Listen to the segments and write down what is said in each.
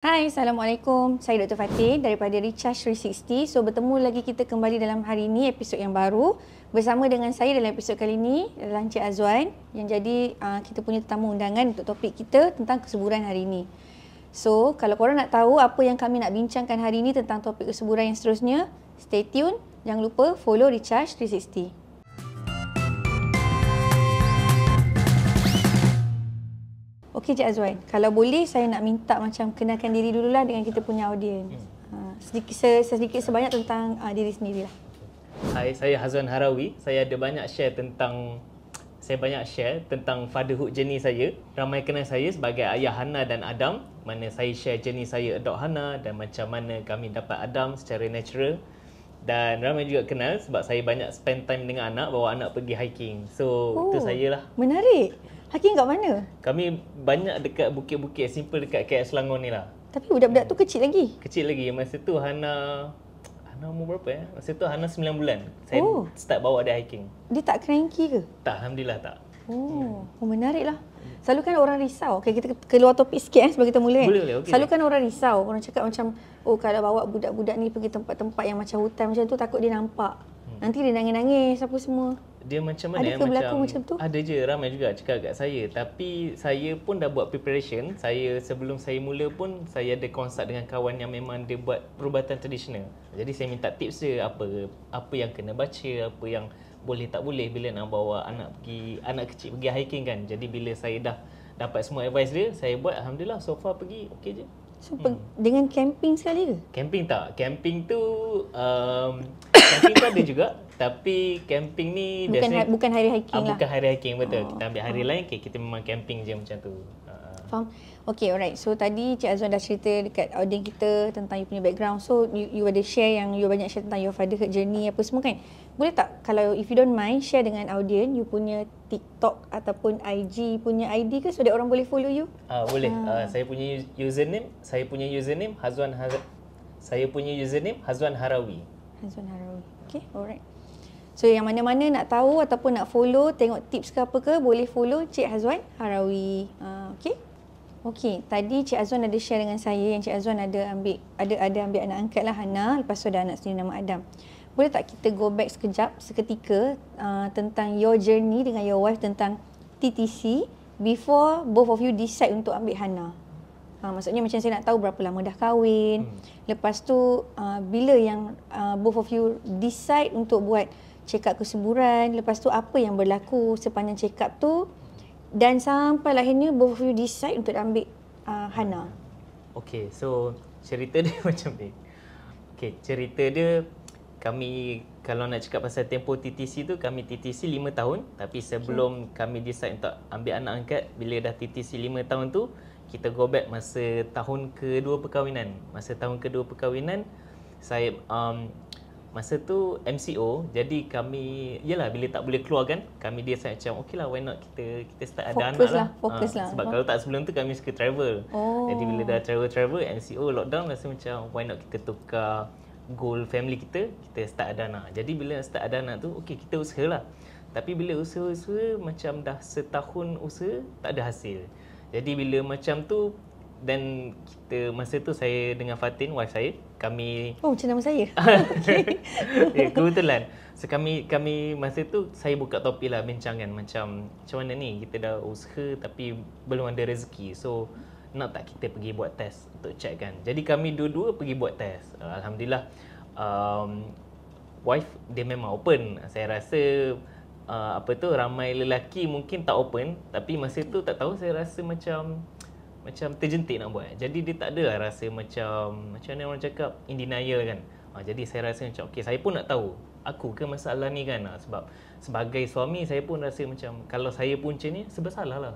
Hai, Assalamualaikum. Saya Dr. Fatih daripada Recharge 360. So, bertemu lagi kita kembali dalam hari ini, episod yang baru. Bersama dengan saya dalam episod kali ini adalah Encik Azwan yang jadi kita punya tetamu undangan untuk topik kita tentang kesuburan hari ini. So, kalau korang nak tahu apa yang kami nak bincangkan hari ini tentang topik kesuburan yang seterusnya, stay tune. Jangan lupa follow Recharge 360. Okey Cik Azwan, kalau boleh saya nak minta macam kenalkan diri dululah dengan kita punya audiens. Sedikit sebanyak tentang diri sendirilah. Hai, saya Hazwan Harawi. Saya banyak share tentang fatherhood journey saya. Ramai kenal saya sebagai ayah Hana dan Adam, mana saya share journey saya adopt Hana dan macam mana kami dapat Adam secara natural. Dan ramai juga kenal sebab saya banyak spend time dengan anak, bawa anak pergi hiking. So, itu saya lah. Menarik. Hiking kat mana? Kami banyak dekat bukit-bukit simple dekat KL Selangor ni lah. Tapi budak-budak tu kecil lagi? Kecil lagi. Masa tu Hana umur berapa ya? Masa tu Hana 9 bulan. Saya start bawa dia hiking. Dia tak cranky ke? Tak, Alhamdulillah tak. Menarik lah. Selalu kan orang risau. Okay, kita keluar topik sikit sebelum kita mula. Boleh, okay. Selalu kan orang risau. Orang cakap macam, kalau bawa budak-budak ni pergi tempat-tempat yang macam hutan macam tu, takut dia nampak. Nanti dia nangis-nangis apa semua. Dia macam mana? Ada ke berlaku macam tu? Ada je, ramai juga cakap kat saya. Tapi saya pun dah buat preparation. Sebelum saya mula pun, saya ada consult dengan kawan yang memang dia buat perubatan tradisional. Jadi saya minta tips dia, apa yang kena baca, apa yang boleh tak boleh bila nak bawa anak kecil pergi hiking kan. Jadi bila saya dah dapat semua advice dia, saya buat, alhamdulillah so far pergi okey je. So dengan camping sekali ke? Camping tak. Camping tu ada juga, tapi camping ni biasanya bukan hari hiking lah. Bukan hari hiking, betul. Kita ambil hari lain, kita memang camping je macam tu. Faham? Okay, alright. So tadi Cik Azwan dah cerita dekat audiens kita tentang you punya background. So you ada share yang you banyak share tentang your fatherhood journey apa semua kan? Boleh tak kalau if you don't mind share dengan audiens you punya TikTok ataupun IG punya ID ke so that orang boleh follow you? Boleh. Saya punya username Hazwan Harawi. Hazwan Harawi. Okay, alright. So yang mana-mana nak tahu ataupun nak follow, tengok tips ke apa ke, boleh follow Cik Hazwan Harawi. Okey, tadi Cik Azwan ada share dengan saya yang Cik Azwan ada ambil anak angkat lah Hana, lepas tu ada anak sendiri nama Adam. Boleh tak kita go back seketika tentang your journey dengan your wife tentang TTC before both of you decide untuk ambil Hana? Maksudnya macam saya nak tahu berapa lama dah kahwin. Lepas tu bila yang both of you decide untuk buat check up kesuburan, lepas tu apa yang berlaku sepanjang check up tu dan sampai lahirnya both of you decide untuk ambil Hana. Okay, so cerita dia macam ni. Okay, cerita dia kami kalau nak cakap pasal tempoh TTC tu, kami TTC 5 tahun, tapi sebelum kami decide untuk ambil anak angkat, bila dah TTC 5 tahun tu, kita go back masa tahun kedua perkahwinan. Saya masa tu MCO, jadi kami bila tak boleh keluar kan, kami decide macam okeylah, why not kita start ada anak lah. Fokus lah. Sebab kalau tak sebelum tu kami suka travel. Jadi bila dah travel MCO lockdown, rasa macam why not kita tukar goal family kita start ada anak. Jadi bila start ada anak tu, okey kita usahalah. Tapi bila usaha macam dah setahun usaha tak ada hasil. Jadi bila macam tu, dan kita masa tu saya dengan Fatin, wife saya, kami macam nama saya. Ya, kebetulan. So kami masa tu saya buka topik lah bincangan macam mana ni kita dah usaha tapi belum ada rezeki. So nak tak kita pergi buat test untuk check kan. Jadi kami dua-dua pergi buat test. Alhamdulillah wife dia memang open. Saya rasa ramai lelaki mungkin tak open, tapi masa tu tak tahu, saya rasa macam terjentik nak buat. Jadi dia tak adalah rasa macam mana orang cakap in denial kan. Jadi saya rasa macam okey, saya pun nak tahu aku ke masalah ni kan. Sebab sebagai suami saya pun rasa macam kalau saya punca ni bersalah lah.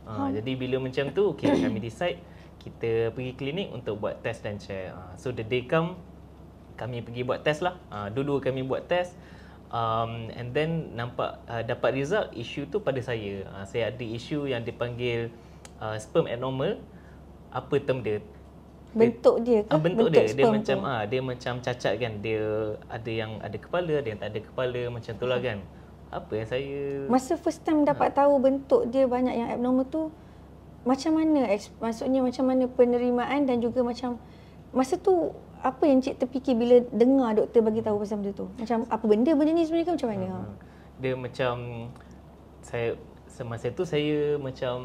Jadi bila macam tu, okey kami decide kita pergi klinik untuk buat test dan check. So the day come, kami pergi buat test lah. Dua-dua kami buat test. And then nampak dapat result, isu tu pada saya. Saya ada isu yang dipanggil sperm abnormal. Apa term dia? Bentuk dia ke? Bentuk dia macam dia macam cacat kan. Dia ada yang ada kepala, ada yang tak ada kepala, macam tu lah kan. Apa yang saya masa first time dapat tahu bentuk dia banyak yang abnormal tu, macam mana maksudnya macam mana penerimaan dan juga macam masa tu apa yang cik terfikir bila dengar doktor bagi tahu pasal benda tu? Macam apa benda ni sebenarnya ke macam mana? Dia macam saya semasa tu saya macam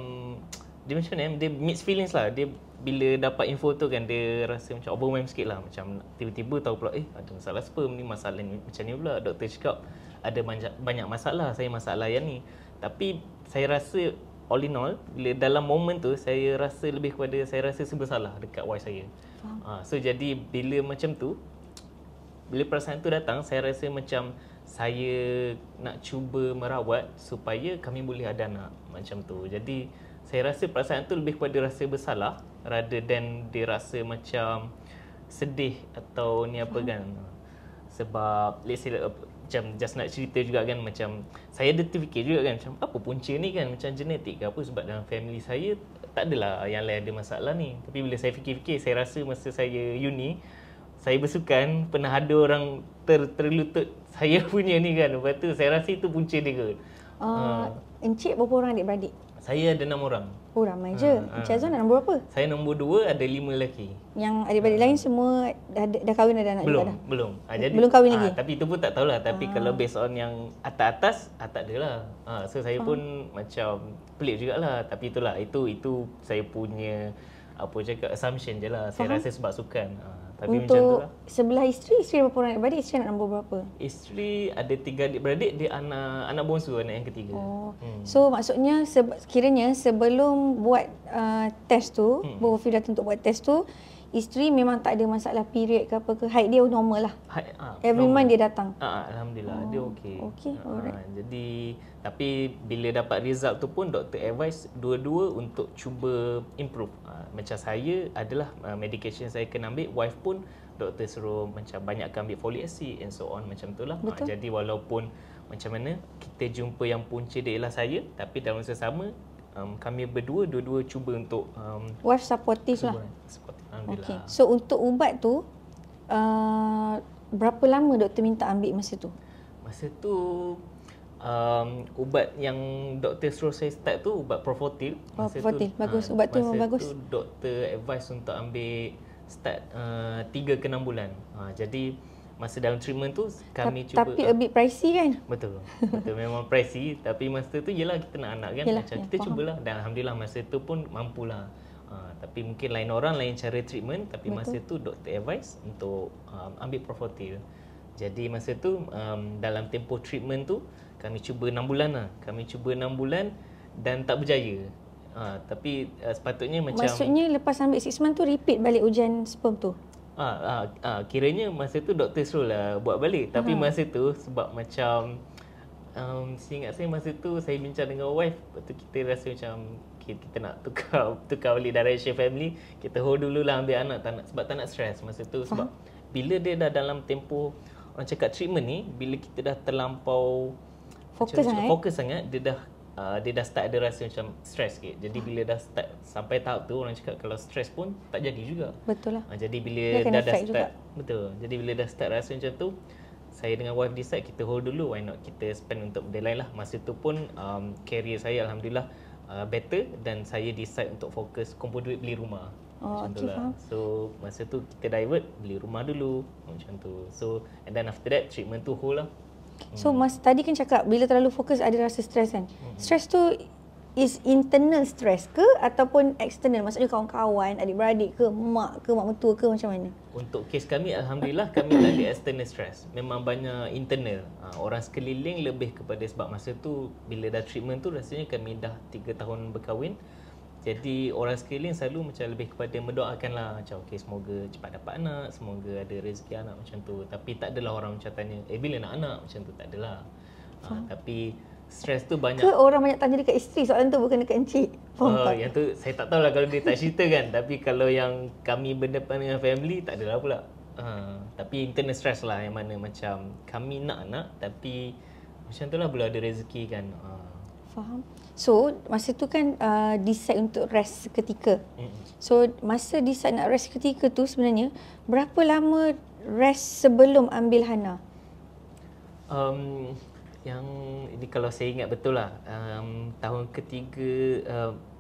dia macam mana dia mixed feelings lah. Dia bila dapat info tu kan dia rasa macam overwhelmed sikit lah. Macam tiba-tiba tahu pula ada masalah sperm ni, masalah ni macam ni pula. Doktor cakap ada banyak masalah, saya masalah yang ni. Tapi saya rasa all in all, bila dalam momen tu saya rasa lebih kepada saya rasa serba salah dekat wife saya. So jadi bila macam tu, bila perasaan tu datang, saya rasa macam saya nak cuba merawat supaya kami boleh ada anak macam tu. Jadi saya rasa perasaan tu lebih kepada rasa bersalah rather than dia rasa macam sedih atau ni apa kan. Sebab let's say macam just nak cerita juga kan, macam saya ada terfikir juga kan macam apa punca ni kan, macam genetik ke apa, sebab dalam family saya tak adalah yang lain ada masalah ni. Tapi bila saya fikir-fikir, saya rasa masa saya uni saya bersukan pernah ada orang terlutut saya punya ni kan. Lepas tu saya rasa itu punca dia ke. Encik berapa orang adik-beradik? Saya ada 6 orang. Oh ramai je. Encik Azwan nak nombor berapa? Saya nombor 2, ada 5 lelaki. Yang adik-beradik lain semua dah kahwin, ada anak juga dah? Belum. Jadi, belum kahwin lagi? Tapi itu pun tak tahulah. Tapi kalau based on yang atas-atas, tak adalah. So saya pun macam pelik jugalah. Tapi itulah, itu saya punya assumption je lah. Saya rasa sebab sukan. Tapi untuk macam tu lah. Sebelah isteri berapa orang adik-beradik? Isteri nak nombor berapa? Isteri ada 3 adik-beradik, dia anak bongsu, anak yang ketiga. So maksudnya kiranya sebelum buat test tu, Wafif datang untuk buat test tu, isteri memang tak ada masalah period ke apa ke, haid dia normal lah. Every month dia datang. Alhamdulillah, dia okey. Okey, alright. Jadi tapi bila dapat result tu pun doktor advise dua-dua untuk cuba improve. Macam saya adalah medication saya kena ambil, wife pun doktor suruh macam banyakkan ambil folic acid and so on macam tu lah. Jadi walaupun macam mana kita jumpa yang punca dia ialah saya, tapi dalam masa sama kami dua-dua cuba untuk wife supportive lah. Alhamdulillah. Okay. So untuk ubat tu berapa lama doktor minta ambil masa tu? Masa tu ubat yang doktor suruh saya start tu ubat Profotil. Profotil, bagus. Ubat tu memang bagus. Masa tu doktor advise untuk ambil start 3 ke 6 bulan. Jadi masa dalam treatment tu kami cuba. Tapi a bit pricey kan? Betul memang pricey. Tapi masa tu yelah kita nak anak kan. Macam kita cubalah dan alhamdulillah masa tu pun mampulah. Tapi mungkin lain orang lain cara treatment. Tapi masa tu doktor advise untuk ambil Profotil. Jadi masa tu dalam tempoh treatment tu kami cuba 6 bulan lah. Kami cuba 6 bulan dan tak berjaya. Tapi sepatutnya macam... Maksudnya lepas ambil 6 months tu repeat balik ujian sperm tu? Kiranya masa tu doktor suruh lah buat balik. Tapi masa tu sebab macam... seingat saya masa tu saya bincang dengan wife. Lepas tu kita rasa macam kita nak tukar balik direction family. Kita hold dululah ambil anak sebab tak nak stress masa tu. Sebab bila dia dah dalam tempoh orang cakap treatment ni, bila kita dah terlampau fokus sangat, dia dah start ada rasa macam stress sikit. Jadi bila dah start sampai tahap tu, orang cakap kalau stress pun tak jadi juga. Betul lah. Jadi bila dah start juga. Betul. Jadi bila dah start rasa macam tu, saya dengan wife decide kita hold dulu, why not kita spend untuk benda lain lah. Masa tu pun career saya alhamdulillah better dan saya decide untuk fokus kumpul duit beli rumah. Macam tu lah. So masa tu kita divert beli rumah dulu macam tu. So and then after that treatment tu whole lah. So mas tadi kan cakap bila terlalu fokus ada rasa stres kan. Stres tu is internal stress ke ataupun external? Maksudnya kawan-kawan, adik-beradik ke, mak mertua ke, macam mana? Untuk kes kami alhamdulillah kami tak ada external stress. Memang banyak internal. Orang sekeliling lebih kepada sebab masa tu bila dah treatment tu rasanya kami dah 3 tahun berkahwin. Jadi orang sekeliling selalu macam lebih kepada mendoakan lah macam okey semoga cepat dapat anak, semoga ada rezeki anak macam tu. Tapi tak adalah orang macam tanya bila nak anak macam tu, tak adalah. Tapi stres tu banyak. Ke orang banyak tanya dekat isteri soalan tu bukan dekat encik? Yang tu saya tak tahulah kalau dia tak cerita kan. Tapi kalau yang kami berdepan dengan family tak adalah pula. Tapi internal stress lah yang mana macam kami nak anak tapi macam tu lah belum ada rezeki kan. Faham. So masa tu kan decide untuk rest seketika. So masa decide nak rest seketika tu sebenarnya berapa lama rest sebelum ambil Hana? Yang ini kalau saya ingat betul lah tahun ketiga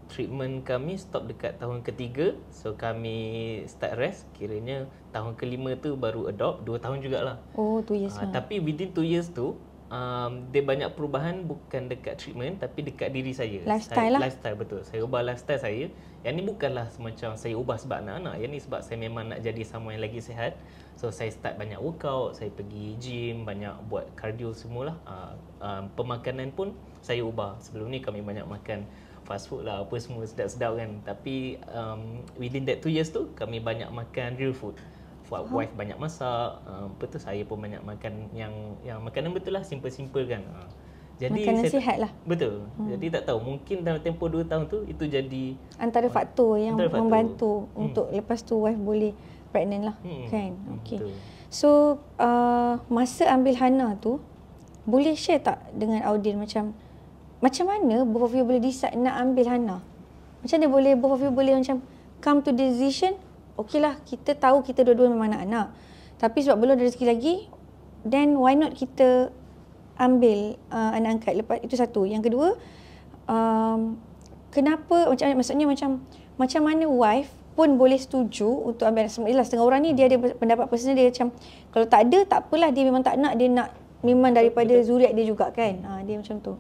treatment kami stop dekat tahun ketiga. So kami start rest. Kiranya tahun kelima tu baru adopt. 2 tahun jugalah. Oh, 2 years. Tapi within 2 years tu, dia banyak perubahan bukan dekat treatment tapi dekat diri saya. Lifestyle lah. Lifestyle, betul. Saya ubah lifestyle saya. Yang ni bukanlah semacam saya ubah sebab anak-anak. Yang ni sebab saya memang nak jadi someone yang lagi sihat. So saya start banyak workout, saya pergi gym, banyak buat cardio semualah. Pemakanan pun saya ubah. Sebelum ni kami banyak makan fast food lah, apa semua sedap-sedap kan. Tapi within that 2 years tu kami banyak makan real food. Wife banyak masak, betul, saya pun banyak makan yang makanan betul lah, simple-simple kan. Jadi makanan sihat lah. Betul. Jadi tak tahu, mungkin dalam tempoh 2 tahun tu itu jadi antara faktor yang membantu untuk lepas tu wife boleh pregnant lah, kan. Okay. So masa ambil Hana tu, boleh share tak dengan audience macam mana both of you boleh decide nak ambil Hana? Macam mana boleh both of you boleh macam come to decision, okey lah, kita tahu kita dua-dua memang anak-anak. Tapi sebab belum ada rezeki lagi, then why not kita ambil anak angkat lepas itu. Satu. Yang kedua, kenapa, maksudnya macam mana wife pun boleh setuju untuk ambil anak. Yelah, setengah orang ni dia ada pendapat personal dia macam kalau tak ada tak apalah, dia memang tak nak, dia nak memang daripada zuriat dia juga kan. Dia macam tu.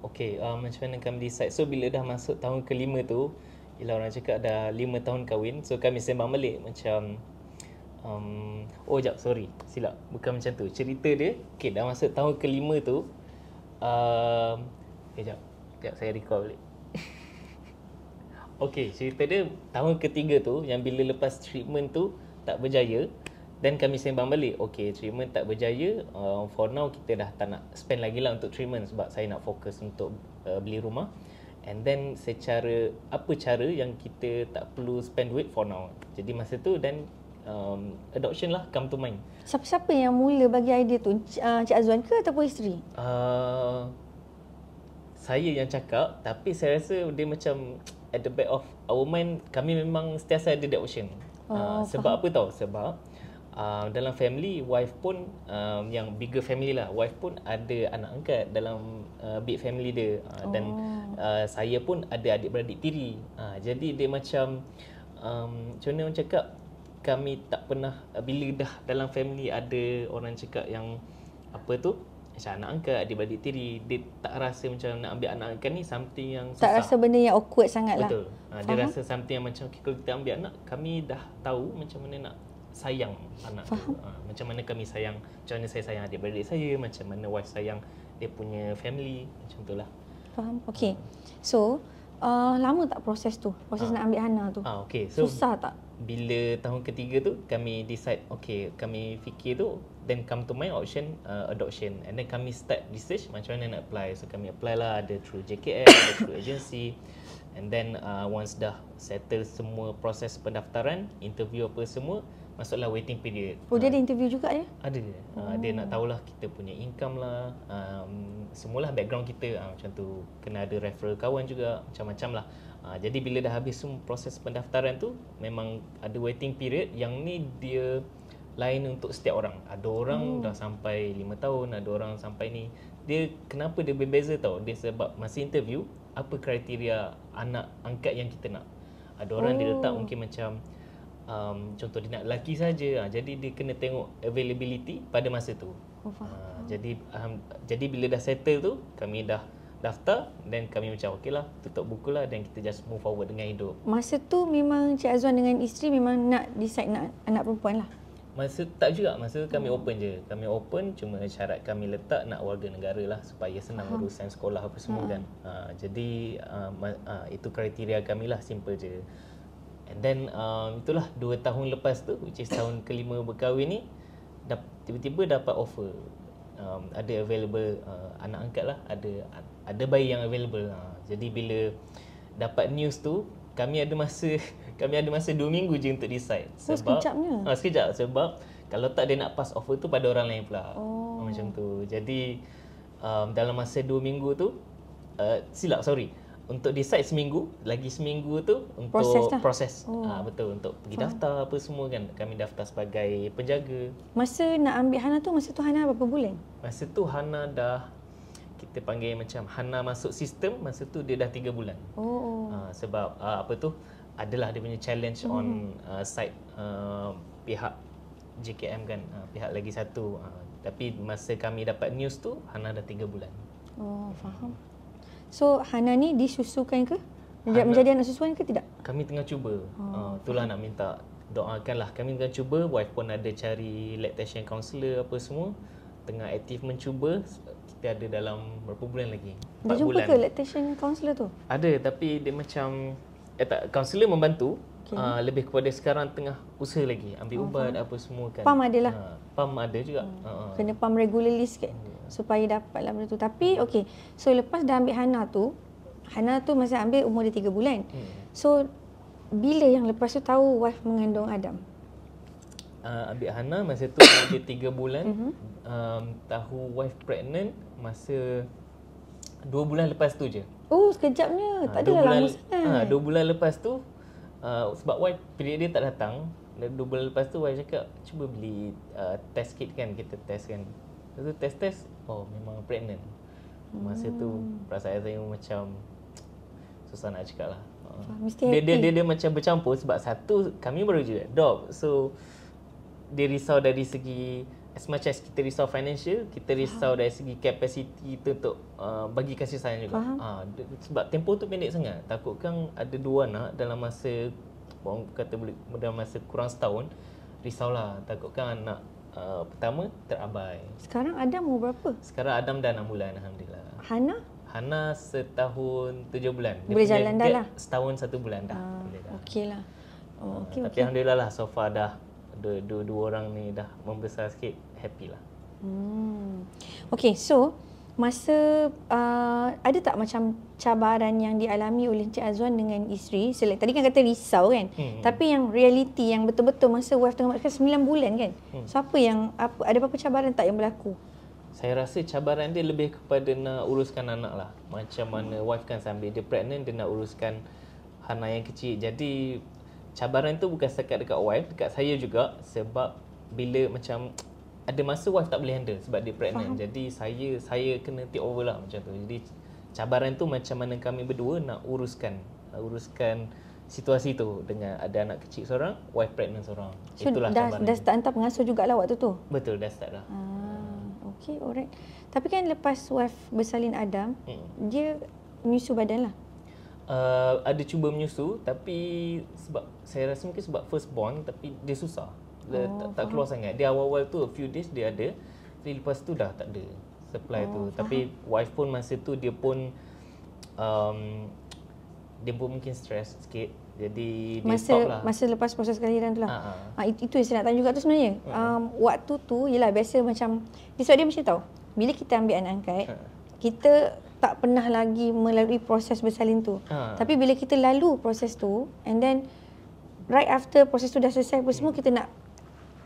Okay, macam mana kami decide. So bila dah masuk tahun kelima tu, yelah orang cakap dah 5 tahun kahwin. So kami sembang balik macam sorry, silap, bukan macam tu cerita dia. Okay, dah masuk tahun kelima tu, sekejap saya recall balik. Okay, cerita dia tahun ketiga tu, yang bila lepas treatment tu tak berjaya, dan kami sembang balik, okay, treatment tak berjaya, for now kita dah tak nak spend lagi lah untuk treatment sebab saya nak fokus untuk beli rumah. And then secara apa cara yang kita tak perlu spend duit for now. Jadi masa tu dan adoption lah come to mind. Siapa yang mula bagi idea tu? Cik Azwan ke ataupun isteri? Saya yang cakap, tapi saya rasa dia macam at the back of our mind, kami memang sentiasa ada adoption. Sebab apa tahu? Sebab dalam family, wife pun yang bigger family lah, wife pun ada anak angkat dalam big family dia. Dan saya pun ada adik-beradik tiri. Jadi dia macam macam mana orang cakap, kami tak pernah, bila dah dalam family ada orang cakap yang apa tu, macam anak angkat, adik-beradik tiri, dia tak rasa macam nak ambil anak angkat ni something yang susah. Tak rasa benda yang awkward sangat lah. Betul. Dia rasa something yang macam okay, kalau kita ambil anak, kami dah tahu macam mana nak sayang anak tu. Macam mana kami sayang, macam mana saya sayang adik-beradik saya, macam mana wife sayang dia punya family, macam tu lah. Faham? Okay. So, lama tak proses tu? Proses nak ambil Hana tu? Okay. So, susah tak? Bila tahun ketiga tu, kami decide, okay, kami fikir tu, then come to my option, adoption. And then kami start research macam mana nak apply. So, kami apply lah, ada through JKS, ada through agency. And then, once dah settle semua proses pendaftaran, interview apa semua, masuklah waiting period. Oh, dia ada interview juga ya? Ada. Dia nak tahulah kita punya income lah, semualah background kita, macam tu. Kena ada referral kawan juga, macam-macam lah. Jadi bila dah habis semua proses pendaftaran tu, memang ada waiting period. Yang ni dia lain untuk setiap orang. Ada orang dah sampai 5 tahun, ada orang sampai ni. Dia kenapa dia berbeza tau? Dia sebab masa interview, apa kriteria anak angkat yang kita nak. Ada orang dia letak mungkin macam contoh dia nak lelaki saja. Jadi dia kena tengok availability pada masa tu. Jadi bila dah settle tu, kami dah daftar, dan kami macam okey lah, tutup buku lah, dan kita just move forward dengan hidup. Masa tu memang Cik Azwan dengan isteri memang nak decide nak anak perempuan lah? Masa tak juga, masa kami open je. Kami open, cuma syarat kami letak nak warga negara lah supaya senang urusan sekolah apa semua kan. Jadi itu kriteria kami lah, simple je. And then itulah 2 tahun lepas tu, which is tahun kelima berkahwin ni, tiba-tiba dapat offer. Ada available anak angkat lah, ada bayi yang available. Jadi bila dapat news tu, kami ada masa 2 minggu je untuk decide. Sebab sekejap, sebab kalau tak dia nak pass offer tu pada orang lain pula. Macam tu. Jadi dalam masa 2 minggu tu, untuk decide seminggu, lagi seminggu tu untuk proses. Betul, untuk pergi daftar apa semua kan. Kami daftar sebagai penjaga. Masa nak ambil Hana tu, masa tu Hana berapa bulan? Masa tu Hana dah, kita panggil macam Hana masuk sistem, masa tu dia dah 3 bulan. Sebab apa tu, adalah dia punya challenge on side pihak JKM kan, pihak lagi satu. Tapi masa kami dapat news tu, Hana dah 3 bulan. Oh, faham. So Hana ni disusukan ke? Menjadi anak susuan ke tidak? Kami tengah cuba. Itulah nak minta doakanlah. Kami tengah cuba, wife pun ada cari lactation counselor apa semua. Tengah aktif mencuba. Kita ada dalam berapa bulan lagi? 4 Dia jumpa bulan. ke lactation counselor tu? Ada, tapi dia macam tak, counselor membantu. Lebih kepada sekarang tengah usaha lagi, ambil ubat apa semua kan. Pam ada lah. Pam ada juga. Kena pam regularly sikit supaya dapatlah benda tu. Tapi okey, so lepas dah ambil Hana tu masa ambil umur dia 3 bulan. So bila yang lepas tu tahu wife mengandung Adam? Ambil Hana masa tu dia 3 bulan. Tahu wife pregnant masa 2 bulan lepas tu je. Oh, sekejapnya. Tak adalah lama sangat. 2 bulan lepas tu, sebab wife period dia tak datang. 2 bulan lepas tu wife cakap, cuba beli test kit kan, kita test kan. Lepas tu test, oh memang pregnant. Masa tu perasaan saya macam susah nak cakap lah. Mesti dia macam bercampur sebab satu, kami baru je adopt. So dia risau dari segi, as much as kita risau financial, kita risau dari segi capacity tu untuk bagi kasih sayang juga. Sebab tempoh tu pendek sangat. Takutkan ada 2 anak dalam masa, orang kata dalam masa kurang setahun, risaulah. Takutkan anak pertama terabai. Sekarang Adam umur berapa? Sekarang Adam dah 6 bulan Alhamdulillah. Hana setahun 7 bulan. Dia boleh jalan dah lah. Setahun 1 bulan dah. Okey lah. Tapi Alhamdulillah lah, so far dah dua orang ni dah membesar sikit, happy lah. Okey, so masa ada tak macam cabaran yang dialami oleh Encik Azwan dengan isteri? Tadi kan kata risau kan, tapi yang realiti yang betul-betul masa wife tengah 9 bulan kan. So ada apa cabaran tak yang berlaku? Saya rasa cabaran dia lebih kepada nak uruskan anak lah. Macam mana wife kan sambil dia pregnant, dia nak uruskan Hana yang kecil. Jadi cabaran tu bukan setakat dekat wife, dekat saya juga. Sebab bila macam ada masa wife tak boleh handle sebab dia pregnant. Jadi saya kena take over lah macam tu. Jadi cabaran tu macam mana kami berdua nak uruskan situasi tu dengan ada anak kecil seorang, wife pregnant seorang. So itulah cabaran. Dah start hantar pengasuh jugalah waktu tu? Betul, dah start dah. Okey, alright. Tapi kan lepas wife bersalin Adam, dia menyusu badan lah? Ada cuba menyusu, tapi sebab saya rasa mungkin sebab first born, tapi dia susah. Dia tak keluar sangat. Dia awal-awal tu a few days dia ada, tapi lepas tu dah tak ada supply tu. Tapi wife pun masa tu dia pun mungkin stress sikit. Jadi dia stop lah. Masa lepas proses kelahiran tu lah. Itu yang saya nak tanya juga tu sebenarnya. Waktu tu, yelah biasa macam, sebab dia mesti tahu, bila kita ambil anak angkat, kita tak pernah lagi melalui proses bersalin tu. Tapi bila kita lalu proses tu, and then right after proses tu dah selesai apa semua, kita nak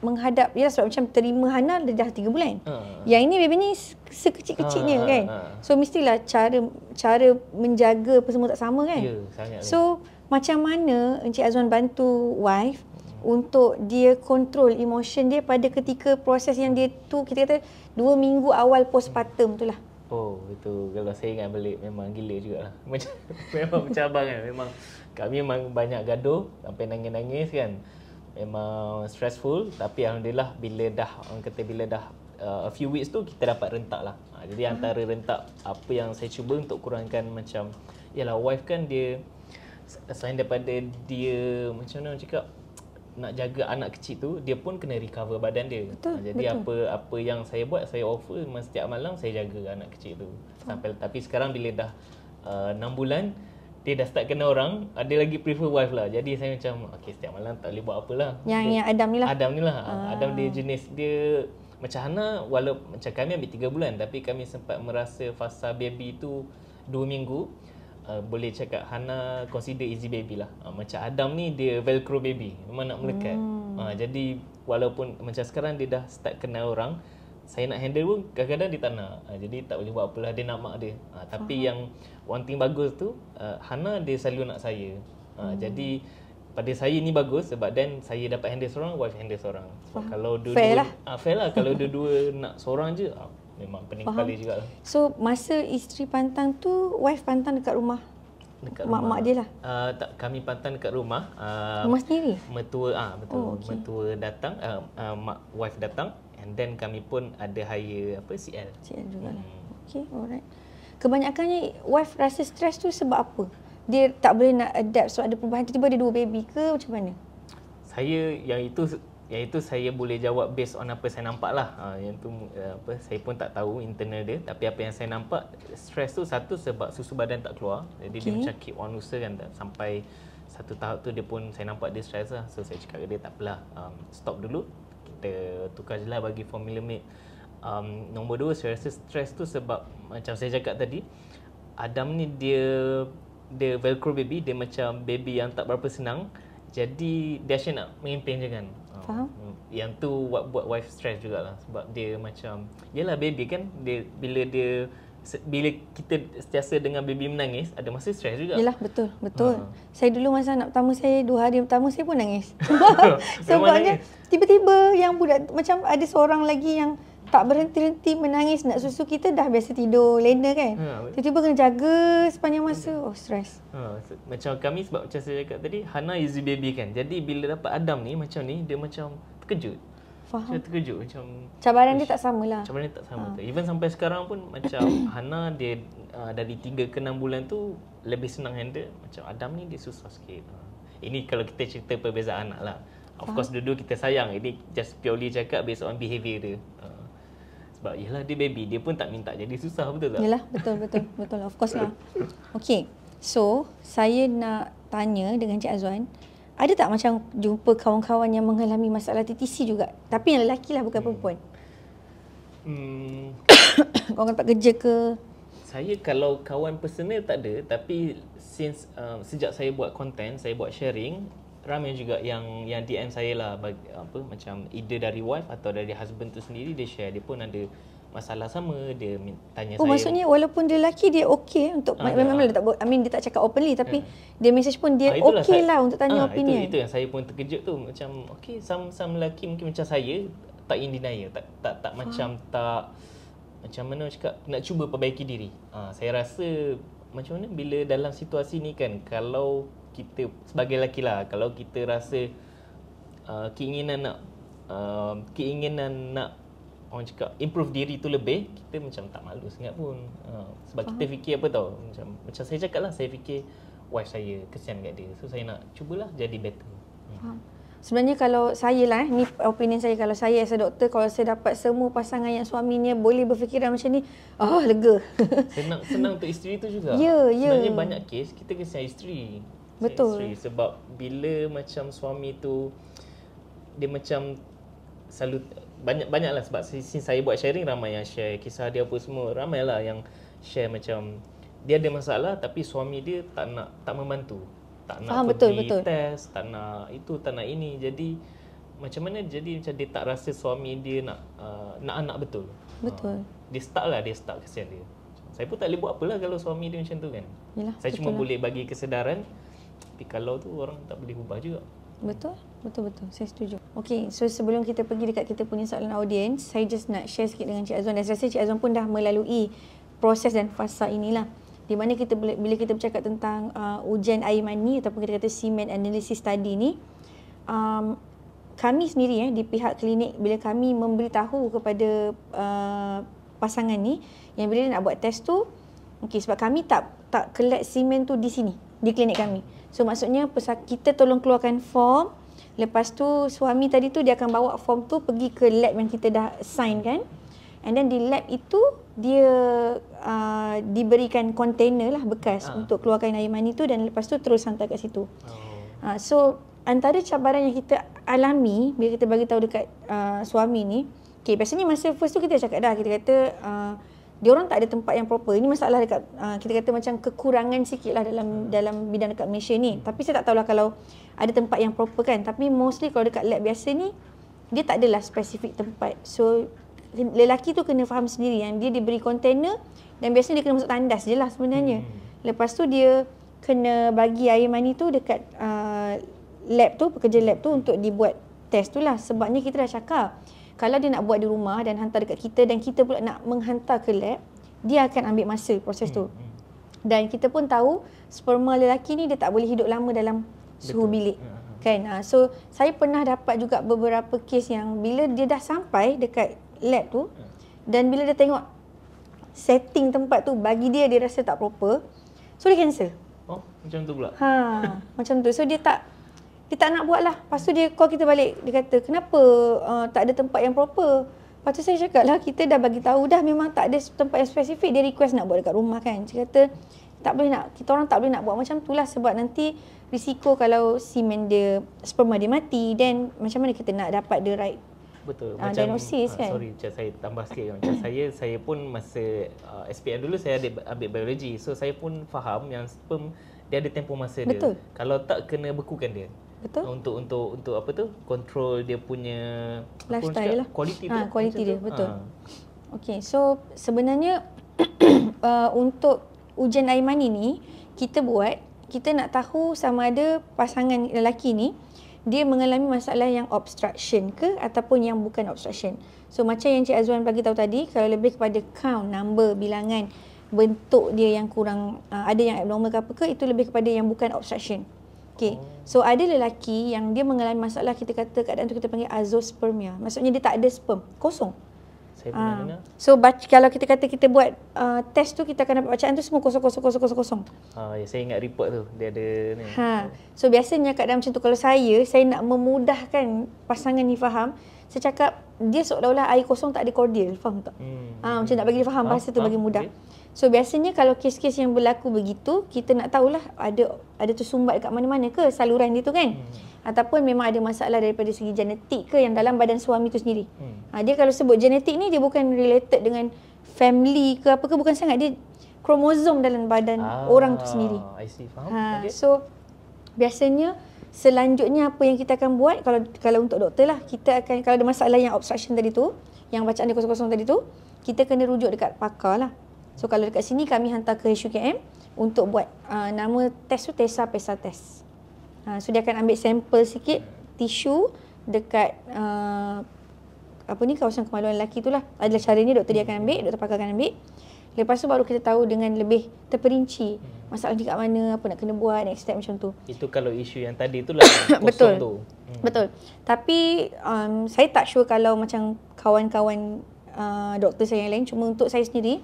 menghadap, ya sebab macam terima Hana dah 3 bulan. Yang ini baby ni sekecil-kecilnya kan. So mestilah cara menjaga apa semua tak sama kan. Sangat. So macam mana Encik Azwan bantu wife untuk dia kontrol emotion dia pada ketika proses yang dia tu, kita kata 2 minggu awal postpartum tu lah. Oh, itu kalau saya ingat balik memang gila jugalah. Memang bercabar kan. Kami memang banyak gaduh sampai nangis-nangis kan. Memang stressful, tapi alhamdulillah bila dah a few weeks tu kita dapat rentak lah. Jadi antara rentak apa yang saya cuba untuk kurangkan macam, yalah wife kan dia selain daripada dia macam mana orang cakap nak jaga anak kecil tu, dia pun kena recover badan dia. Jadi apa yang saya buat, saya offer setiap malam saya jaga anak kecil tu. Tapi sekarang bila dah 6 bulan, dia dah start kena orang, ada lagi prefer wife lah. Jadi saya macam, okay, setiap malam tak boleh buat apalah. Yang Adam ni lah? Adam dia jenis, dia macam Hana, walaupun macam kami ambil 3 bulan, tapi kami sempat merasa fasa baby tu 2 minggu. Boleh cakap Hana consider easy baby lah. Macam Adam ni dia velcro baby, memang nak melekat. Jadi walaupun macam sekarang dia dah start kenal orang, saya nak handle pun kadang-kadang dia tak nak. Jadi tak boleh buat apalah, dia nak mak dia. Tapi yang one thing bagus tu, Hana dia selalu nak saya. Jadi pada saya ni bagus sebab then saya dapat handle seorang, wife handle seorang. Kalau dua-dua fair lah. Kalau dua-dua nak seorang je, Memang pening kepala jugalah. So masa isteri pantang tu, wife pantang dekat rumah? Dekat mak dia lah? Tak, kami pantang dekat rumah. Rumah sendiri? Mertua, betul. Okay. Mertua datang, mak wife datang, and then kami pun ada hire CL. CL jugalah. Okay, alright. Kebanyakannya wife rasa stres tu sebab apa? Dia tak boleh nak adapt, so ada perubahan, tiba-tiba ada 2 baby ke macam mana? Saya yang itu saya boleh jawab based on apa saya nampak lah. Yang tu saya pun tak tahu internal dia, tapi apa yang saya nampak, stres tu satu sebab susu badan tak keluar. Jadi dia macam keep on usahakan sampai satu tahap tu dia pun saya nampak dia stres lah. So saya cakap ke dia tak apalah, stop dulu. Kita tukar je lah bagi formula milk. Nombor 2, saya rasa stres tu sebab macam saya cakap tadi, Adam ni dia velcro baby, dia macam baby yang tak berapa senang. Jadi dia asyik nak mengimpin je kan. Faham? Yang tu buat wife stress jugalah, sebab dia macam, yelah baby kan, bila kita sentiasa dengan baby menangis, ada masa stress juga. Yelah, betul. Saya dulu masa anak pertama saya, 2 hari pertama saya pun nangis. Sebabnya tiba-tiba yang budak macam ada seorang lagi yang tak berhenti-henti menangis nak susu kita, dah biasa tidur lena kan. Tiba-tiba kena jaga sepanjang masa. Oh, stres. Macam kami, sebab macam saya cakap tadi, Hana is the baby kan. Jadi bila dapat Adam ni macam ni, dia macam terkejut. Faham. Macam terkejut, macam cabaran dia tak samalah. Cabaran dia tak sama. Even sampai sekarang pun macam Hana dia dari 3 ke 6 bulan tu lebih senang handle. Macam Adam ni dia susah sikit. Ini kalau kita cerita perbezaan anak lah. Of course dulu kita sayang. Ini just purely cakap based on behaviour dia. Sebab yelah dia baby, dia pun tak minta jadi susah, betul tak? Yelah, betul. Of course lah. Okay, so saya nak tanya dengan Cik Azwan, ada tak macam jumpa kawan-kawan yang mengalami masalah TTC juga? Tapi yang lelaki lah, bukan perempuan. Kawan tak kerja ke? Saya kalau kawan personal tak ada, tapi since sejak saya buat content, saya buat sharing, ramai juga yang DM saya lah, macam either dari wife atau dari husband tu sendiri, dia share, dia pun ada masalah sama, dia tanya saya. Maksudnya walaupun dia lelaki, dia okey untuk memang dia tak, dia tak cakap openly, tapi dia message pun dia okey lah untuk tanya opinion. Itu yang saya pun terkejut tu, macam okey, some lelaki mungkin macam saya tak in denial, tak macam tak, macam mana cakap, nak cuba perbaiki diri. Saya rasa macam mana bila dalam situasi ni kan, kalau kita sebagai lelaki lah, kalau kita rasa keinginan nak orang cakap improve diri tu lebih, kita macam tak malu sangat pun. Sebab kita fikir apa tau, macam saya cakap lah, saya fikir wife saya, kesian kat dia, so saya nak cubalah jadi better. Sebenarnya kalau saya lah, ni opinion saya, kalau saya as a doktor, kalau saya dapat semua pasangan yang suaminya boleh berfikiran macam ni, lega. Senang untuk isteri tu juga. Sebenarnya banyak kes kita kesian isteri. Betul. Sebab bila macam suami tu dia macam selalu banyak lah, sebab since saya buat sharing, ramai yang share kisah dia apa semua, ramai lah yang share macam dia ada masalah tapi suami dia tak membantu, tak nak pergi test, tak nak itu, tak nak ini. Jadi macam mana, jadi macam dia tak rasa suami dia nak anak betul. Dia stuck kesian dia. Saya pun tak boleh buat apalah kalau suami dia macam tu kan. Yalah, saya cuma boleh bagi kesedaran, tapi kalau tu orang tak boleh ubah juga. Betul. Saya setuju. Okay, so sebelum kita pergi dekat kita punya soalan audience, saya just nak share sikit dengan Cik Azwan. Dan saya rasa Cik Azwan pun dah melalui proses dan fasa inilah. Di mana kita bila kita bercakap tentang ujian air mani ataupun kita kata semen analysis study ni, kami sendiri di pihak klinik, bila kami memberitahu kepada pasangan ni yang bila dia nak buat test tu, sebab kami tak collect semen tu di sini, di klinik kami. So maksudnya kita tolong keluarkan form, lepas tu suami tadi tu dia akan bawa form tu pergi ke lab yang kita dah assign kan. And then di lab itu dia diberikan container lah bekas untuk keluarkan air mani tu, dan lepas tu terus hantar kat situ. So antara cabaran yang kita alami bila kita bagi tahu dekat suami ni, biasanya masa first tu kita cakap dah, kita kata dia orang tak ada tempat yang proper. Ini masalah dekat kita kata macam kekurangan sikit lah dalam bidang dekat Malaysia ni. Tapi saya tak tahulah kalau ada tempat yang proper kan. Tapi mostly kalau dekat lab biasa ni, dia tak adalah spesifik tempat. So lelaki tu kena faham sendiri yang dia diberi kontainer, dan biasanya dia kena masuk tandas je lah sebenarnya. Lepas tu dia kena bagi air mani tu dekat lab tu, pekerja lab tu untuk dibuat test tu lah. Sebabnya kita dah cakap, Kalau dia nak buat di rumah dan hantar dekat kita dan kita pula nak menghantar ke lab, dia akan ambil masa proses tu. Dan kita pun tahu sperma lelaki ni dia tak boleh hidup lama dalam suhu bilik. Kan? So saya pernah dapat juga beberapa kes yang bila dia dah sampai dekat lab tu dan bila dia tengok setting tempat tu bagi dia rasa tak proper, so dia cancel. Oh, macam tu pula. Macam tu. So dia tak nak buat lah. Lepas tu dia call kita balik. Dia kata, kenapa tak ada tempat yang proper? Lepas tu saya cakap lah, kita dah bagi tahu dah memang tak ada tempat yang spesifik. Dia request nak buat dekat rumah kan. Dia kata, tak boleh nak, kita orang tak boleh nak buat macam tu lah. Sebab nanti risiko kalau semen dia, sperma dia mati. Then macam mana kita nak dapat the right betul. Macam diagnosis kan. Sorry, macam saya tambah sikit. Macam saya pun masa SPM dulu saya ambil biologi. So saya pun faham yang sperm dia ada tempoh masa betul. dia. Kalau tak kena bekukan dia. Betul. Untuk apa tu? Control dia punya lifestyle lah. Quality dia, betul. Okey, so sebenarnya untuk ujian air mani ni kita nak tahu sama ada pasangan lelaki ni dia mengalami masalah yang obstruction ke ataupun yang bukan obstruction. So macam yang Cik Azwan bagi tahu tadi, kalau lebih kepada count, number, bilangan, bentuk dia yang kurang ada yang abnormal ke apa ke, itu lebih kepada yang bukan obstruction. Okay. So ada lelaki yang dia mengalami masalah, kita kata keadaan tu kita panggil azospermia. Maksudnya dia tak ada sperm, kosong. Saya pernah dengar. So kalau kita kata kita buat test tu, kita akan dapat bacaan tu semua kosong. Ya, saya ingat report tu dia ada ni. So biasanya keadaan macam tu, kalau saya nak memudahkan pasangan ni faham, saya cakap dia seolah-olah air kosong tak ada cordial, faham tak? Macam nak bagi dia faham bahasa tu bagi mudah. Okay. So biasanya kalau kes-kes yang berlaku begitu, kita nak tahulah ada tersumbat dekat mana-mana ke saluran dia tu kan. Ataupun memang ada masalah daripada segi genetik ke yang dalam badan suami tu sendiri. Dia kalau sebut genetik ni, dia bukan related dengan family ke apa ke, bukan sangat. Dia kromosom dalam badan orang tu sendiri. I see, faham. Okay. So biasanya selanjutnya apa yang kita akan buat, kalau untuk doktor lah, kita akan, kalau ada masalah yang obstruction tadi tu, yang bacaan dia kosong-kosong tadi tu, kita kena rujuk dekat pakar lah. So kalau dekat sini kami hantar ke HUKM untuk buat nama test tu PESA test. So dia akan ambil sampel sikit tisu dekat kawasan kemaluan lelaki tu lah. Adalah caranya doktor dia akan ambil, doktor pakar akan ambil. Lepas tu baru kita tahu dengan lebih terperinci masalah di kat mana, apa nak kena buat, next step macam tu. Itu kalau isu yang tadi tu lah kosong tu. Betul. Tapi saya tak sure kalau macam kawan-kawan doktor saya yang lain. Cuma untuk saya sendiri,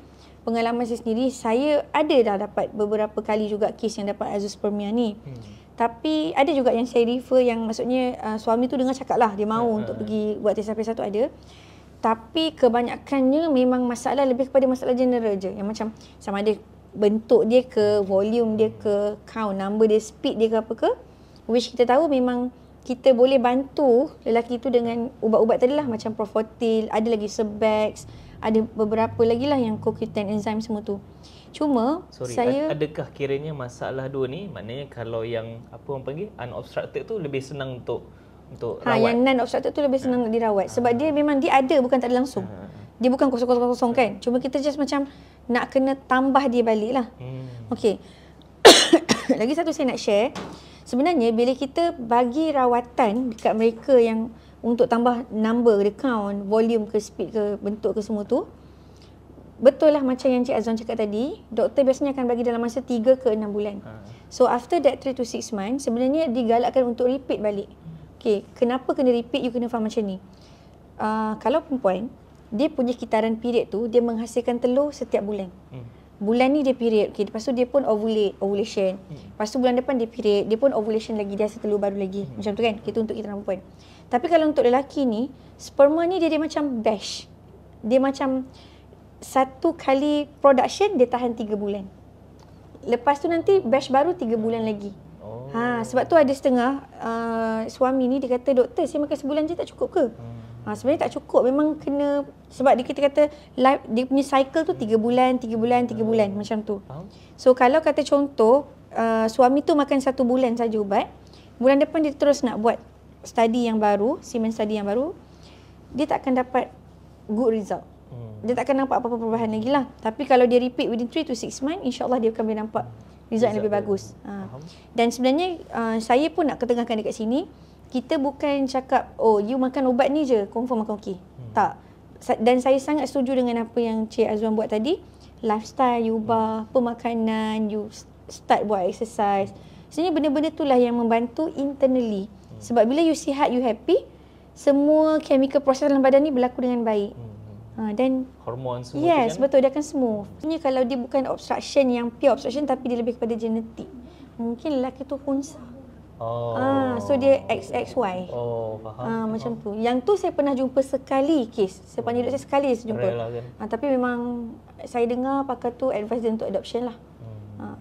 pengalaman saya sendiri, saya ada dah dapat beberapa kali juga kes yang dapat azospermia ni. Tapi ada juga yang saya refer yang maksudnya suami tu dengar cakap lah dia mahu untuk pergi buat tes PESA tu ada. Tapi kebanyakannya memang masalah lebih kepada masalah general je. Yang macam sama ada bentuk dia ke, volume dia ke, count, number dia, speed dia ke apa ke. Which kita tahu memang kita boleh bantu lelaki tu dengan ubat-ubat tadi lah. Macam Profortil, ada lagi Sebax, ada beberapa lagi lah yang CoQ10 enzyme semua tu. Cuma adakah kiranya masalah dua ni, maknanya kalau yang apa orang panggil unobstructed tu lebih senang untuk rawat? Yang non-obstructed tu lebih senang dirawat. Sebab dia memang dia ada, bukan tak ada langsung. Dia bukan kosong-kosong kan. Cuma kita just macam nak kena tambah dia balik lah. Okay. Lagi satu saya nak share. Sebenarnya bila kita bagi rawatan dekat mereka yang untuk tambah number, the count, volume ke, speed ke, bentuk ke semua tu, betul lah macam yang Cik Azwan cakap tadi, doktor biasanya akan bagi dalam masa 3 ke 6 bulan. So after that 3 to 6 months, sebenarnya digalakkan untuk repeat balik. Okay, kenapa kena repeat? You kena faham macam ni. Kalau perempuan, dia punya kitaran period tu, dia menghasilkan telur setiap bulan. Bulan ni dia period, okay, lepas tu dia pun ovulation. Lepas tu bulan depan dia period, dia pun ovulation lagi, dia hasil telur baru lagi. Macam tu kan, itu untuk kitaran perempuan. Tapi kalau untuk lelaki ni, sperma ni dia macam batch. Dia macam satu kali production, dia tahan 3 bulan. Lepas tu nanti batch baru 3 bulan lagi. Sebab tu ada setengah suami ni dia kata, doktor saya makan sebulan je tak cukup ke? Sebenarnya tak cukup, memang kena, sebab kita kata dia punya cycle tu 3 bulan macam tu. So kalau kata contoh suami tu makan 1 bulan saja ubat, bulan depan dia terus nak buat study yang baru, semen study yang baru, dia tak akan dapat good result. Dia tak akan nampak apa-apa perubahan lagi lah. Tapi kalau dia repeat within 3 to 6 months, insyaAllah dia akan boleh nampak result yang lebih bagus. Dan sebenarnya saya pun nak ketengahkan dekat sini, kita bukan cakap, oh you makan ubat ni je, confirm akan okey. Tak. Dan saya sangat setuju dengan apa yang Cik Azwan buat tadi. Lifestyle you ubah, pemakanan, you start buat exercise. Sebenarnya benda-benda itulah yang membantu internally. Sebab bila you sihat, you happy, semua chemical proses dalam badan ni berlaku dengan baik. Dan hormon semua yes, tu kan? betul, dia akan smooth. Sebenarnya kalau dia bukan obstruction yang pure obstruction, tapi dia lebih kepada genetik. Mungkin lelaki tu hunsa. So dia XXY. Faham. Macam tu. Yang tu saya pernah jumpa sekali kes. Sepanjang hidup saya sekali saya jumpa. Lah kan? Tapi memang saya dengar pakar tu advise dia untuk adoption lah.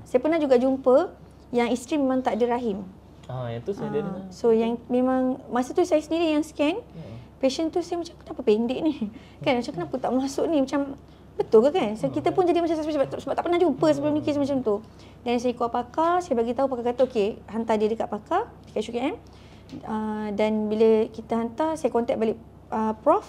Saya pernah juga jumpa yang isteri memang tak ada rahim. Yang tu saya dengar. So yang memang masa tu saya sendiri yang scan, patient tu saya macam kenapa pendek ni? Kan macam kenapa tak masuk ni? Macam betul ke kan? So, kita pun jadi macam sebab tak pernah jumpa sebelum ni kes macam tu. Dan saya ikut pakar, saya bagi tahu, pakar kata okey, hantar dia dekat pakar dekat SUKM. Dan bila kita hantar, saya contact balik prof.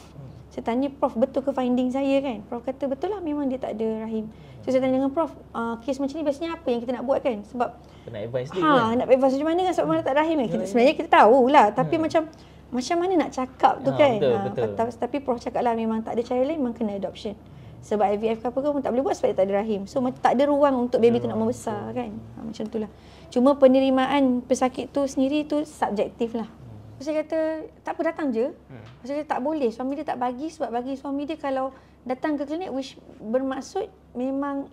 Saya tanya prof, betul ke finding saya kan? Prof kata betul lah, memang dia tak ada rahim. So saya tanya dengan prof, kes macam ni biasanya apa yang kita nak buat kan? Sebab nak advice dia kan? Nak advice macam mana kan sebab mana tak ada rahim kan? Sebenarnya kita tahulah, tapi macam mana nak cakap tu kan? Betul. Tapi prof cakap lah memang tak ada cara lain, memang kena adoption. Sebab IVF ke apa pun tak boleh buat sebab dia tak ada rahim. So tak ada ruang untuk baby tu nak membesar kan? Macam tu lah. Cuma penerimaan pesakit tu sendiri tu subjektif lah. Saya kata tak apa, datang je. Saya kata tak boleh, suami dia tak bagi sebab bagi suami dia kalau datang ke klinik which bermaksud memang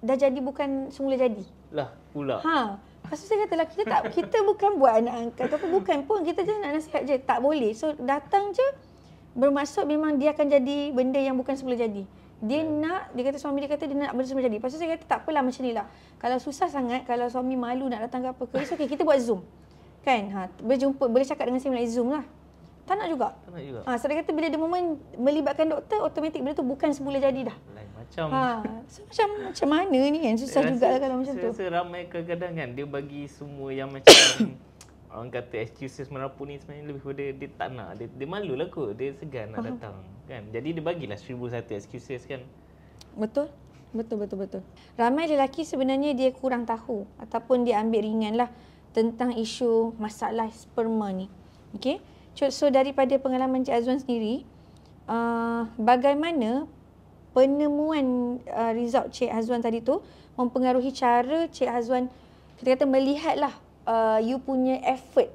dah jadi bukan semula jadi. Lah pula. Lepas tu saya kata lah kita bukan buat anak angkat apa bukan pun, kita je nak nasihat je, tak boleh. So datang je bermaksud memang dia akan jadi benda yang bukan semula jadi. Dia nak, dia kata suami dia kata dia nak benda semula jadi. Lepas tu saya kata tak apalah macam ni lah. Kalau susah sangat, kalau suami malu nak datang ke apa ke, it's okay, kita buat Zoom. Kan? Berjumpa, boleh cakap dengan saya melalui Zoom lah. Tak nak juga. So dia kata bila dia momen melibatkan doktor, automatik benda tu bukan semula jadi dah. Lain macam. So macam mana ni kan? Susah jugalah kalau macam tu. Saya rasa ramai kadang-kadang kan, dia bagi semua yang macam orang kata excuses merapu ni sebenarnya lebih pada dia tak nak. Dia malu lah kot, dia segan nak datang. Kan? Jadi dia bagilah 1001 excuses kan. Betul. Ramai lelaki sebenarnya dia kurang tahu ataupun dia ambil ringan lah tentang isu masalah sperma ni. Okay? So daripada pengalaman Cik Azwan sendiri, bagaimana penemuan result Cik Azwan tadi tu mempengaruhi cara Cik Azwan, kita kata melihatlah you punya effort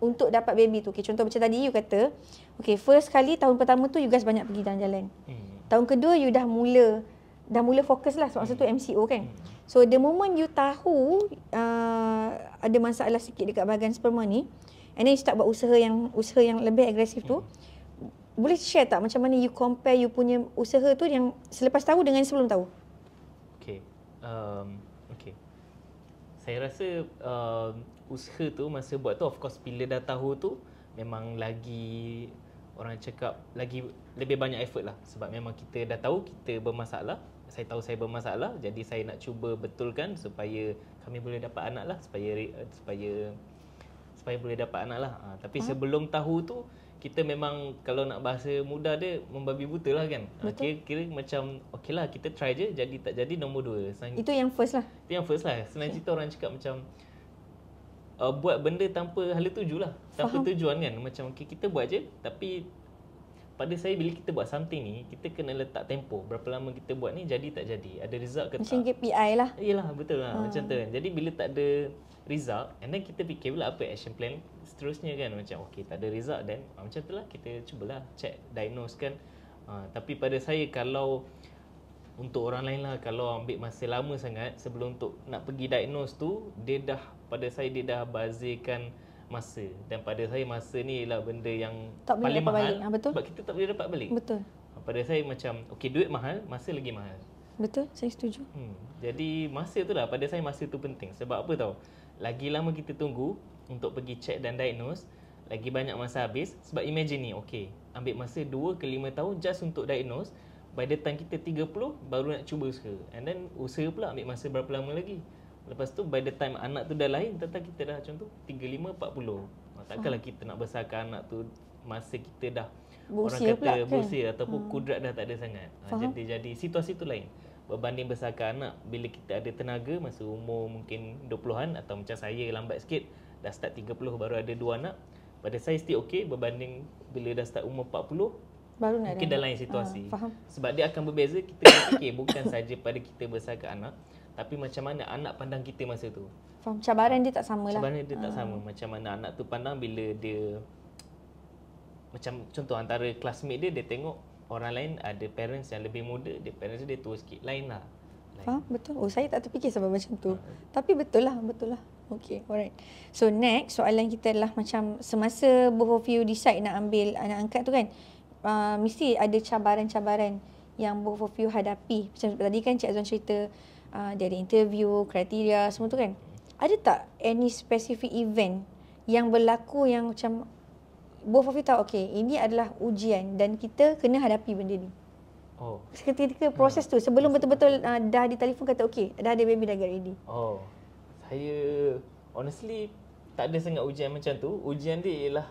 untuk dapat baby tu. Okay, contoh macam tadi you kata, okay, first kali tahun pertama tu you guys banyak pergi jalan-jalan. Tahun kedua you dah mula fokus lah sebab masa tu MCO kan. So the moment you tahu ada masalah sikit dekat bahagian sperma ni, and then you start buat usaha yang lebih agresif tu, boleh share tak macam mana you compare you punya usaha tu yang selepas tahu dengan sebelum tahu? Okay. Saya rasa usaha tu masa buat tu, of course bila dah tahu tu memang lagi orang cakap lagi lebih banyak effort lah. Sebab memang kita dah tahu kita bermasalah. Saya tahu saya bermasalah, jadi saya nak cuba betulkan supaya kami boleh dapat anak lah, supaya boleh dapat anak lah. Tapi sebelum tahu tu, kita memang kalau nak bahasa mudah dia membabi buta lah kan. Kira macam okey lah, kita try je, jadi tak jadi nombor 2. Itu yang first lah. Itu yang first lah. Senang cerita orang cakap macam buat benda tanpa hala tuju lah. Tanpa tujuan kan. Macam okay, kita buat je, tapi pada saya bila kita buat something ni, kita kena letak tempo. Berapa lama kita buat ni, jadi tak jadi. Ada result ke tak. Macam KPI lah. Yelah, betul lah. Macam tu kan. Jadi bila tak ada result, and then kita fikir pula apa action plan seterusnya kan. Macam okay, tak ada result, then macam tu lah, kita cubalah check, diagnose kan. Tapi pada saya, kalau untuk orang lain lah, kalau ambil masa lama sangat sebelum untuk nak pergi diagnose tu, pada saya dia dah bazirkan masa. Dan pada saya masa ni ialah benda yang tak paling mahal balik. Betul. Sebab kita tak boleh dapat balik. Betul. Pada saya macam okay, duit mahal, masa lagi mahal. Betul, saya setuju. Jadi masa tu lah, pada saya masa tu penting. Sebab apa tahu, lagi lama kita tunggu untuk pergi check dan diagnose, lagi banyak masa habis. Sebab imagine ni, okay, ambil masa 2 ke 5 tahun just untuk diagnose. By the time kita 30 baru nak cuba usaha. And then usaha pula ambil masa berapa lama lagi. Lepas tu by the time anak tu dah lahir, tentang kita dah contoh 35, 40. Takkanlah kita nak besarkan anak tu masa kita dah berusia, orang kata berusia ataupun kudrat dah tak ada sangat. Jadi situasi tu lain. Berbanding besarkan anak bila kita ada tenaga masa umur mungkin 20-an, atau macam saya lambat sikit dah start 30 baru ada 2 anak. Pada saya still okay berbanding bila dah start umur 40 Baru nak mungkin ada dalam anak. lain situasi. Faham. Sebab dia akan berbeza, kita kena fikir bukan saja pada kita besarkan anak, tapi macam mana anak pandang kita masa tu. Faham. Cabaran dia tak sama lah. Cabaran dia tak sama. Macam mana anak tu pandang bila dia, macam contoh antara classmate dia tengok orang lain ada parents yang lebih muda, parents dia tua sikit. Lain lah. Faham? Betul. Oh, saya tak terfikir sebab macam tu. Tapi betul lah. Okay, alright. So next, soalan kita adalah macam semasa both of you decide nak ambil anak angkat tu kan, mesti ada cabaran-cabaran yang both of you hadapi. Macam tadi kan Cik Azwan cerita, dia ada interview, kriteria, semua tu kan. Ada tak any specific event yang berlaku yang macam both of you tahu, okay, ini adalah ujian dan kita kena hadapi benda ni? Oh. Ketika proses tu, sebelum betul-betul dah ditelefon kata, okay, dah ada baby, dah get ready. Oh. Saya honestly tak ada sangat ujian macam tu. Ujian dia ialah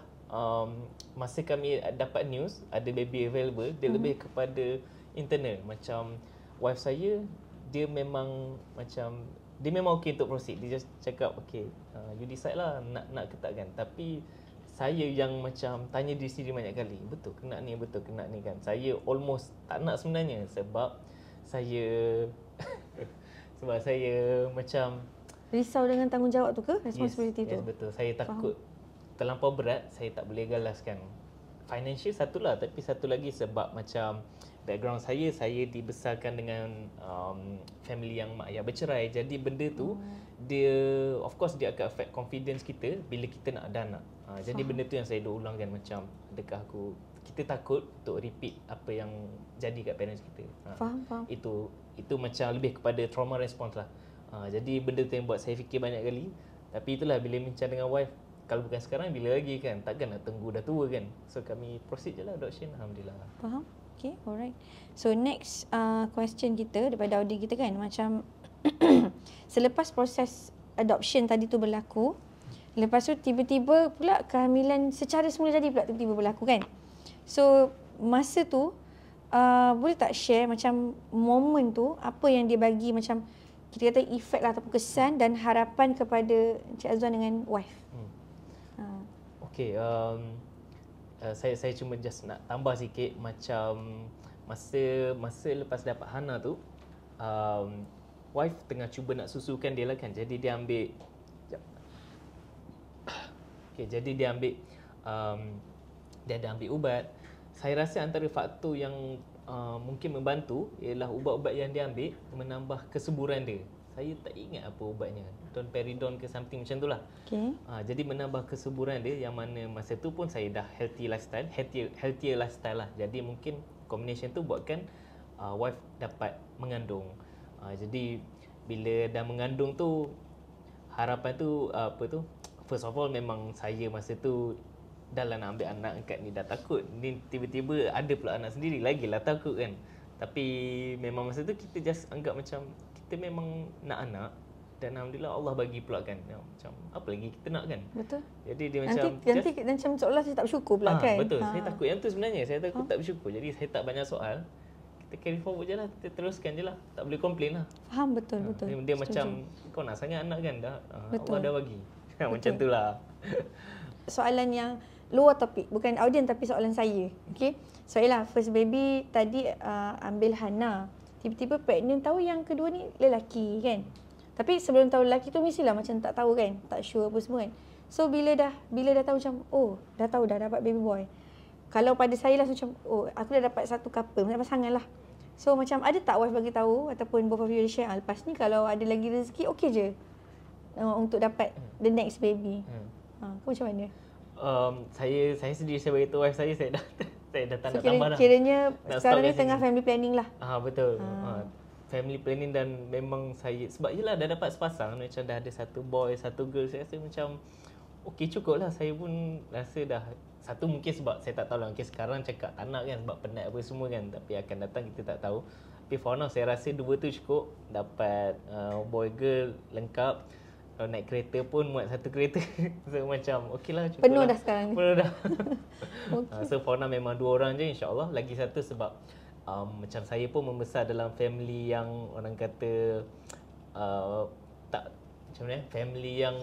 masa kami dapat news ada baby available, dia lebih kepada internal. Macam wife saya, dia memang okay untuk proceed. Dia just cakap, okay, you decide lah nak ke tak kan. Tapi saya yang macam tanya diri sendiri banyak kali, betul ke nak ni kan. Saya almost tak nak sebenarnya sebab saya macam Risau dengan tanggungjawab tu ke? Responsibility tu? Yes, betul. Saya takut terlampau berat, saya tak boleh galaskan. Financial satulah, tapi satu lagi sebab macam background saya dibesarkan dengan family yang mak ayah bercerai. Jadi benda tu dia, of course dia akan affect confidence kita bila kita nak ada anak. Jadi benda tu yang saya dah ulangkan, macam adakah kita takut untuk repeat apa yang jadi kat parents kita. Faham. Itu macam lebih kepada trauma response lah. Jadi benda tu yang buat saya fikir banyak kali. Tapi itulah, bila bincang dengan wife, kalau bukan sekarang bila lagi kan, takkan nak tunggu dah tua kan. So kami proceed je lah adoption, Alhamdulillah. Faham. Okay, alright. So next question kita daripada audience kita kan, macam selepas proses adoption tadi tu berlaku, lepas tu tiba-tiba pula kehamilan secara semula jadi pula tiba-tiba berlaku kan. So masa tu boleh tak share macam momen tu, apa yang dia bagi, macam kita kata efek lah ataupun kesan dan harapan kepada Encik Azwan dengan wife. Okay, saya cuma just nak tambah sikit, macam masa lepas dapat Hana tu, wife tengah cuba nak susukan dia lah kan. Jadi dia ambil dia ada ambil ubat. Saya rasa antara faktor yang mungkin membantu ialah ubat-ubat yang dia ambil menambah kesuburan dia. Saya tak ingat apa ubatnya, domperidone ke something macam tu lah. Okay. Jadi menambah kesuburan dia, yang mana masa tu pun saya dah healthier lifestyle lah. Jadi mungkin combination tu buatkan wife dapat mengandung. Jadi bila dah mengandung tu, harapan tu first of all memang saya masa tu dah lah nak ambil anak angkat ni, dah takut ni tiba-tiba ada pula anak sendiri, lagilah takut kan. Tapi memang masa tu kita just anggap macam kita memang nak anak, dan Alhamdulillah Allah bagi pula kan. Macam apa lagi kita nak kan. Betul. Jadi dia nanti macam seolah saya tak bersyukur pula kan. Betul. Saya takut yang tu sebenarnya, saya takut tak bersyukur. Jadi saya tak banyak soal, kita carry forward je lah, kita teruskan je lah, tak boleh complain lah. Faham, betul. Dia Setuju. macam kau nak sangat anak kan, dah Betul. Allah dah bagi. Macam tu lah. Soalan yang luar topik, bukan audience tapi soalan saya. Okay. So ialah first baby tadi ambil Hana, tiba-tiba pregnant, tahu yang kedua ni lelaki kan. Tapi sebelum tahu lelaki tu mestilah macam tak tahu kan, tak sure apa semua kan. So bila dah tahu macam, oh dah tahu dah dapat baby boy. Kalau pada saya lah macam, oh aku dah dapat satu couple, dapat pasangan lah. So macam ada tak wife bagi tahu ataupun both of you share, lepas ni kalau ada lagi rezeki okey je untuk dapat the next baby. Kau macam mana? Saya sendiri, saya beritahu wife saya dah tak nak tambah dah. Kiranya nak sekarang ni kat tengah sini. family planning lah. Betul. Family planning, dan memang saya, sebab yelah dah dapat sepasang, macam dah ada satu boy, satu girl, saya rasa macam okey cukup lah. Saya pun rasa dah satu, mungkin sebab saya tak tahu lah, mungkin sekarang cakap tak nak kan sebab penat apa semua kan, tapi akan datang kita tak tahu. Tapi for now saya rasa dua tu cukup, dapat boy girl lengkap. Kalau naik kereta pun muat satu kereta. So macam okey lah, cukup Penuh lah. dah sekarang ni. Penuh dah. Okay. So for now memang 2 orang je, insyaAllah. Lagi satu sebab macam saya pun membesar dalam family yang orang kata tak, macam mana, family yang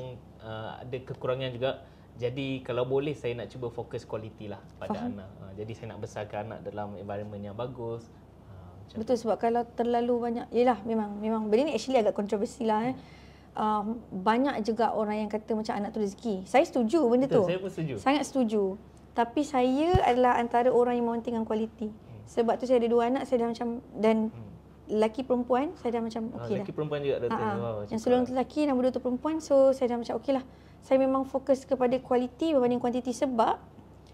ada kekurangan juga. Jadi kalau boleh saya nak cuba fokus quality lah pada Faham. anak. Jadi saya nak besarkan anak dalam environment yang bagus. Macam Betul, sebab kalau terlalu banyak, yelah memang benda ni actually agak kontroversi lah. Banyak juga orang yang kata macam anak tu rezeki. Saya setuju benda betul, tu. saya pun setuju. Sangat setuju. Tapi saya adalah antara orang yang mementingkan kualiti. Sebab tu saya ada 2 anak, saya dah macam, dan lelaki perempuan, saya dah macam okey dah. Lelaki perempuan juga doktor. Wow, Yang sebelum tu lelaki, nombor 2 tu perempuan. So saya dah macam okey lah. Saya memang fokus kepada kualiti berbanding kuantiti, sebab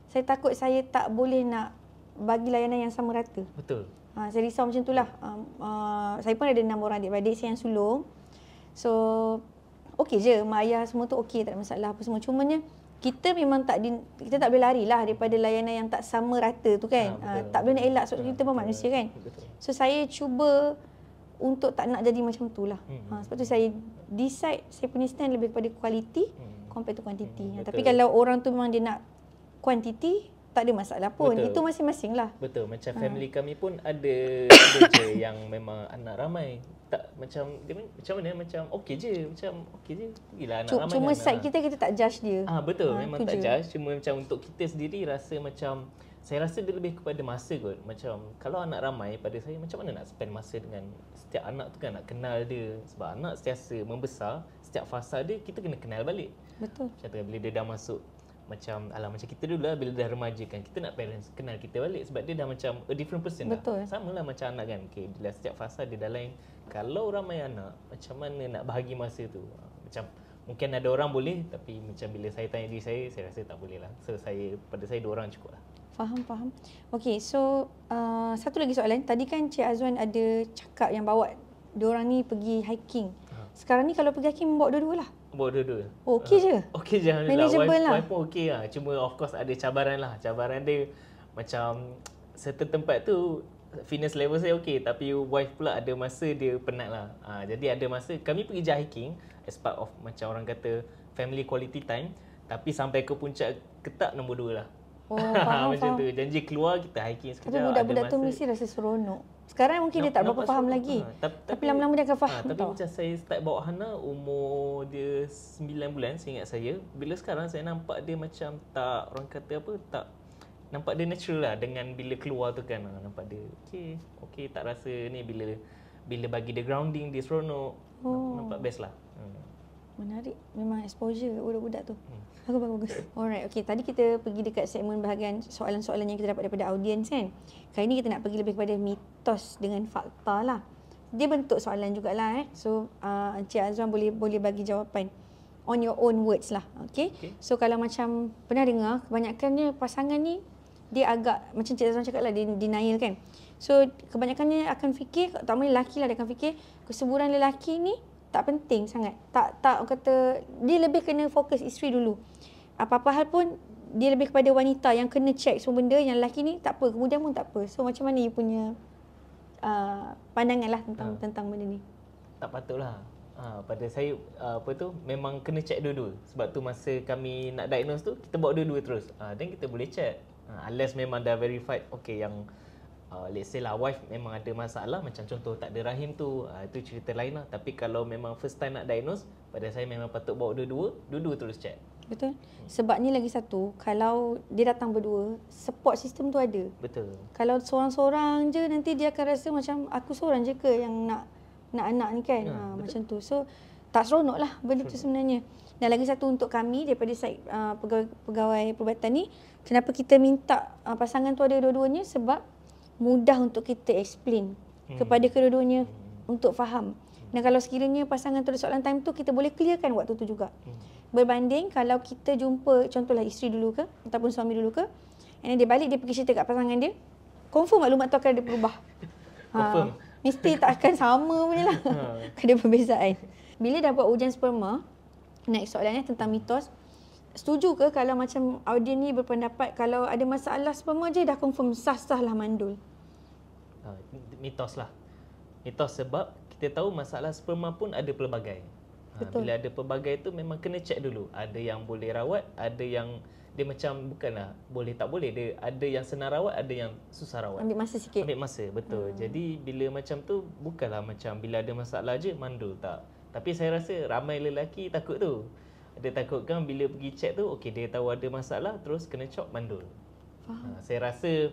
saya takut saya tak boleh nak bagi layanan yang sama rata. Betul. Saya risau macam itulah. Saya pun ada 6 orang adik-beradik, saya yang sulung. So okey je, mak ayah semua tu okey, tak ada masalah apa semua. Cumanya kita memang kita tak boleh lari lah daripada layanan yang tak sama rata tu kan. Tak boleh nak elak, sebab kita pun manusia kan. Betul. So saya cuba untuk tak nak jadi macam tu lah. Sebab tu saya decide saya punya stand lebih kepada kualiti compared to kuantiti. Tapi kalau orang tu memang dia nak kuantiti, tak ada masalah pun. Betul. Itu masing-masing lah. Betul, macam family kami pun ada je yang memang anak ramai. Tak macam dia macam mana, macam okey je, pergilah anak ramai. Cuma kan. side kita tak judge dia. Betul, memang tak je. judge. Cuma macam untuk kita sendiri rasa macam, saya rasa dia lebih kepada masa kot. Macam kalau anak ramai, pada saya macam mana nak spend masa dengan setiap anak tu kan, nak kenal dia. Sebab anak sentiasa membesar, setiap fasa dia kita kena kenal balik. Betul. Contohnya bila dia dah masuk macam macam kita dulu lah, bila dah remaja kan, kita nak parents kenal kita balik sebab dia dah macam a different person. Betul. Dah. Sama lah macam anak kan. Okay, bila setiap fasa dia dah lain. Kalau ramai anak, macam mana nak bahagi masa tu? Macam mungkin ada orang boleh, tapi macam bila saya tanya diri saya rasa tak boleh lah. So pada saya 2 orang cukup lah. Faham. Okey, so satu lagi soalan. Tadi kan Cik Azwan ada cakap yang bawa diorang ni pergi hiking. Sekarang ni kalau pergi hiking bawa dua-dua lah. Bawa dua-dua. Okey je. Okey je, Manageable lah. Wife pun okey lah. Cuma of course ada cabaran lah. Cabaran dia macam certain tempat tu fitness level saya okey, tapi wife pula ada masa dia penat lah. Jadi ada masa kami pergi je hiking as part of macam orang kata family quality time, tapi sampai ke puncak ketak nombor 2 lah. Faham. Macam tu. Janji keluar kita hiking sekejap. Tapi budak-budak tu mesti rasa seronok. Sekarang mungkin dia tak berapa faham lagi. Tapi lama-lama dia akan faham. Tapi macam saya start bawa Hana umur dia 9 bulan, seingat saya. Bila sekarang saya nampak dia macam tak, orang kata apa, tak nampak dia natural lah dengan bila keluar tu kan. Nampak dia okey, tak rasa ni, bila bagi dia grounding dia seronok. Nampak best lah. Menarik. Memang exposure budak-budak tu. Bagus. Alright, okay. Tadi kita pergi dekat segmen bahagian soalan-soalan yang kita dapat daripada audiens kan. Kali ni kita nak pergi lebih kepada mitos dengan fakta lah. Dia bentuk soalan jugalah. So, Encik Azwan boleh bagi jawapan on your own words lah. Okay? So, kalau macam pernah dengar, kebanyakannya pasangan ni dia agak, macam Encik Azwan cakap lah, dia denial kan. So, kebanyakannya akan fikir, tak boleh lelaki lah, dia akan fikir kesuburan lelaki ni tak penting sangat. Tak kata dia lebih kena fokus isteri dulu. Apa-apa hal pun dia lebih kepada wanita yang kena check semua benda, yang lelaki ni tak apa, kemudian pun tak apa. So macam mana you punya pandangan lah tentang benda ni? Tak patutlah. Pada saya memang kena check dua-dua. Sebab tu masa kami nak diagnose tu kita bawa dua-dua terus. Dan kita boleh check. Unless memang dah verified okey, yang let's say lah wife memang ada masalah, macam contoh tak ada rahim tu, itu cerita lain lah. Tapi kalau memang first time nak diagnose, pada saya memang patut bawa dua-dua terus check. Betul. Sebab ni lagi satu, kalau dia datang berdua, support system tu ada. Betul. Kalau seorang-seorang je, nanti dia akan rasa macam aku seorang je ke yang nak anak ni kan. Macam tu. So tak seronok lah benda tu sebenarnya. Dan lagi satu untuk kami daripada side pegawai perubatan ni, kenapa kita minta pasangan tu ada dua-duanya, sebab mudah untuk kita explain kepada kedua-duanya untuk faham. Dan kalau sekiranya pasangan tu ada soalan time tu, kita boleh clearkan waktu tu juga. Berbanding kalau kita jumpa, contohlah isteri dulu ke ataupun suami dulu ke, and dia balik, dia pergi cerita kat pasangan dia, confirm maklumat tu akan ada berubah. Confirm. Mesti tak akan sama punya lah. Ada perbezaan. Bila dah buat ujian sperma, next soalannya tentang mitos. Setuju ke kalau macam audien ni berpendapat kalau ada masalah sperma je dah confirm sah-sah lah mandul? Mitos lah. Mitos sebab kita tahu masalah sperma pun ada pelbagai. Bila ada pelbagai tu memang kena check dulu. Ada yang boleh rawat, ada yang dia macam bukanlah boleh tak boleh, dia ada yang senang rawat, ada yang susah rawat. Ambil masa sikit. Ambil masa, betul. Jadi bila macam tu bukanlah macam bila ada masalah je mandul, tak. Tapi saya rasa ramai lelaki takut tu. Dia takutkan bila pergi check tu, okey dia tahu ada masalah, terus kena cop mandul. Saya rasa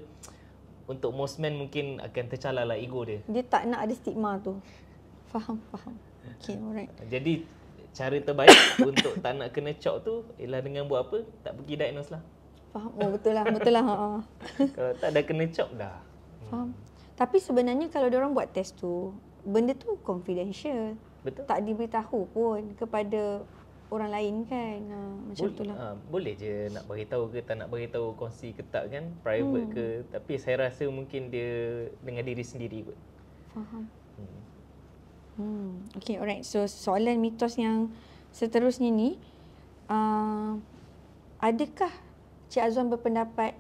untuk most men mungkin akan tercalar lah ego dia. Dia tak nak ada stigma tu. Faham. Okay, alright. Jadi cara terbaik untuk tak nak kena cop tu ialah dengan buat apa? Tak pergi diagnose lah. Faham. Oh, betul lah. Kalau tak dah kena cop dah. Faham. Tapi sebenarnya kalau diorang buat test tu, benda tu confidential. Betul. Tak diberitahu pun kepada orang lain kan. Macam tu lah. Boleh je nak beritahu ke tak nak beritahu, kongsi ke tak kan, private ke. Tapi saya rasa mungkin dia dengan diri sendiri kot. Faham. Okay, alright. So soalan mitos yang seterusnya ni, adakah Cik Azwan berpendapat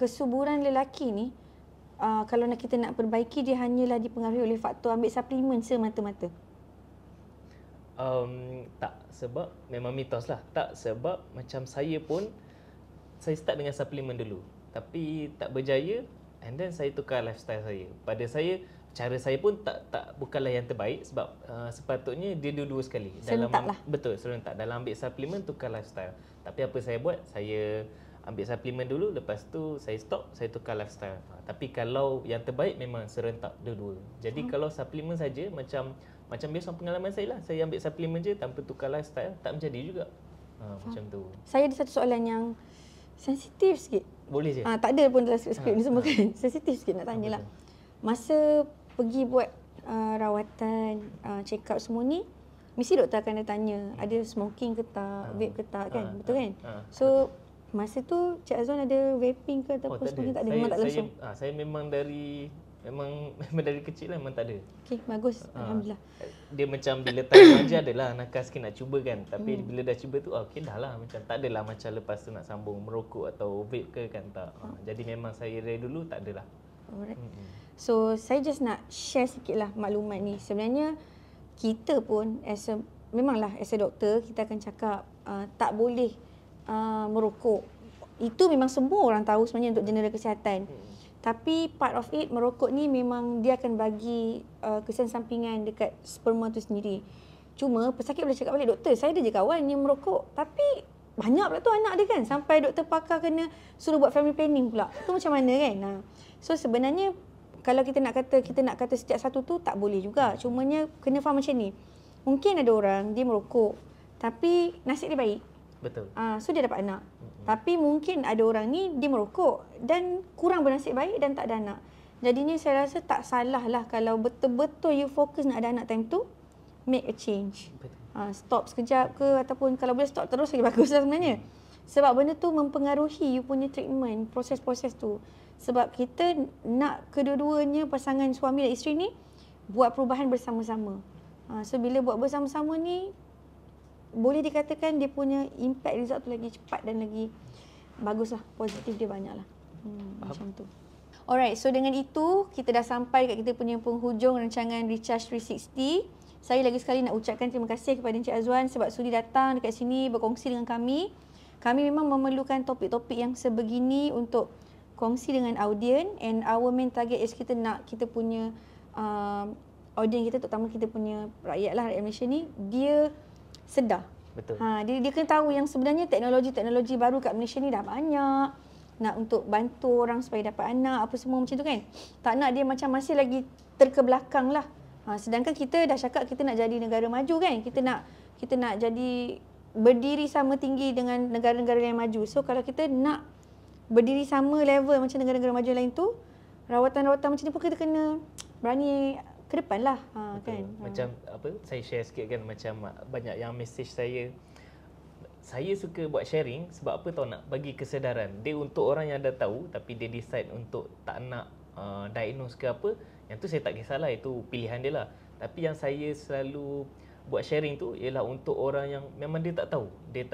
kesuburan lelaki ni, kalau kita nak perbaiki, dia hanyalah dipengaruhi oleh faktor ambil suplemen semata-mata? Tak, sebab memang mitos lah. Tak, sebab macam saya pun, saya start dengan suplemen dulu. Tapi tak berjaya, and then saya tukar lifestyle saya. Pada saya, cara saya pun bukanlah yang terbaik sebab sepatutnya dia dua-dua sekali. Serentak lah. Betul, serentak. Dalam ambil suplemen, tukar lifestyle. Tapi apa saya buat, saya ambil suplemen dulu, lepas tu saya stop, saya tukar lifestyle. Tapi kalau yang terbaik memang serentak dua-dua. Jadi kalau suplemen saja, macam biasa pengalaman saya lah, saya ambil suplemen je tanpa tukar lifestyle, tak menjadi juga. Macam tu. Saya ada satu soalan yang sensitif sikit. Boleh je? Tak ada pun dalam skrip ni semua kan. Sensitif sikit nak tanya lah. Masa pergi buat rawatan, check up semua ni, mesti doktor akan tanya ada smoking ke tak, vape ke tak kan? Betul kan? So masa tu Cik Azwan ada vaping ke ataupun smoking? Tak ada, memang tak langsung? Saya memang dari kecil lah memang tak ada. Okey, bagus. Alhamdulillah. Dia macam bila time aja adalah nakal sikit nak cuba kan. Tapi bila dah cuba tu okey dah lah, macam tak adalah macam lepas tu nak sambung merokok atau vape ke kan, tak. Jadi memang saya dari dulu tak adalah. Alright. So saya just nak share sikit lah maklumat ni. Sebenarnya kita pun memanglah as a doktor kita akan cakap tak boleh merokok. Itu memang semua orang tahu sebenarnya untuk general kesihatan. Tapi part of it, merokok ni memang dia akan bagi kesan sampingan dekat sperma tu sendiri. Cuma pesakit boleh cakap balik, doktor saya ada je kawan yang merokok tapi banyak pula tu anak dia kan, sampai doktor pakar kena suruh buat family planning pula. Tu macam mana kan? So sebenarnya kalau kita nak kata setiap satu tu tak boleh juga. Cumanya kena faham macam ni. Mungkin ada orang dia merokok tapi nasib dia baik. Betul. So dia dapat anak. Tapi mungkin ada orang ni dia merokok dan kurang bernasib baik dan tak ada anak. Jadinya saya rasa tak salah lah kalau betul-betul you fokus nak ada anak time tu, make a change. Stop sekejap ke, ataupun kalau boleh stop terus lagi bagus lah sebenarnya. Sebab benda tu mempengaruhi you punya treatment, proses-proses tu. Sebab kita nak kedua-duanya pasangan suami dan isteri ni buat perubahan bersama-sama. So bila buat bersama-sama ni, boleh dikatakan dia punya impact result tu lagi cepat dan lagi bagus lah. Positif dia banyak lah. Macam tu. Alright, so dengan itu kita dah sampai kat kita punya penghujung rancangan Recharge 360. Saya lagi sekali nak ucapkan terima kasih kepada Encik Azwan sebab sudi datang dekat sini berkongsi dengan kami. Kami memang memerlukan topik-topik yang sebegini untuk kongsi dengan audien, and our main target is kita nak kita punya audien kita, terutama kita punya rakyat lah, rakyat Malaysia ni, dia sedar. Betul. Dia kena tahu yang sebenarnya teknologi baru kat Malaysia ni dah banyak. Nak untuk bantu orang supaya dapat anak, apa semua macam tu kan. Tak nak dia macam masih lagi terkebelakang lah. Sedangkan kita dah cakap kita nak jadi negara maju kan. Kita nak jadi berdiri sama tinggi dengan negara-negara yang maju. So kalau kita nak berdiri sama level macam negara-negara maju lain tu, rawatan-rawatan macam ni pun kita kena berani ke depan lah. Kan. Macam saya share sikit kan, macam banyak yang message saya. Saya suka buat sharing sebab apa tahu, nak bagi kesedaran. Dia untuk orang yang dah tahu tapi dia decide untuk tak nak diagnose ke apa, yang tu saya tak kisahlah, itu pilihan dia lah. Tapi yang saya selalu buat sharing tu ialah untuk orang yang memang dia tak tahu. Dia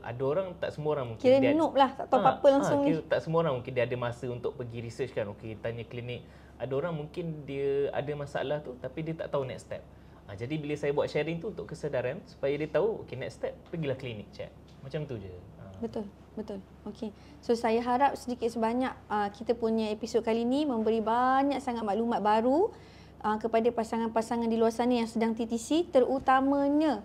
ada orang, tak semua orang mungkin kira dia noob lah, tak tahu apa-apa langsung ni. Tak semua orang mungkin dia ada masa untuk pergi research kan. Okey, tanya klinik. Ada orang mungkin dia ada masalah tu tapi dia tak tahu next step. Jadi bila saya buat sharing tu untuk kesedaran supaya dia tahu, okey next step pergilah klinik check. Macam tu je. Betul. Okey. So saya harap sedikit sebanyak kita punya episod kali ni memberi banyak sangat maklumat baru kepada pasangan-pasangan di luar sana yang sedang TTC, terutamanya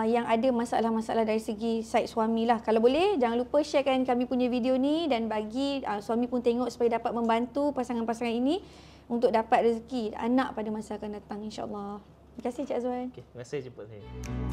yang ada masalah-masalah dari segi side suami lah. Kalau boleh, jangan lupa sharekan kami punya video ni dan bagi suami pun tengok supaya dapat membantu pasangan-pasangan ini untuk dapat rezeki anak pada masa akan datang, insya-Allah. Terima kasih Cik Azwan. Okey, terima kasih jemput saya.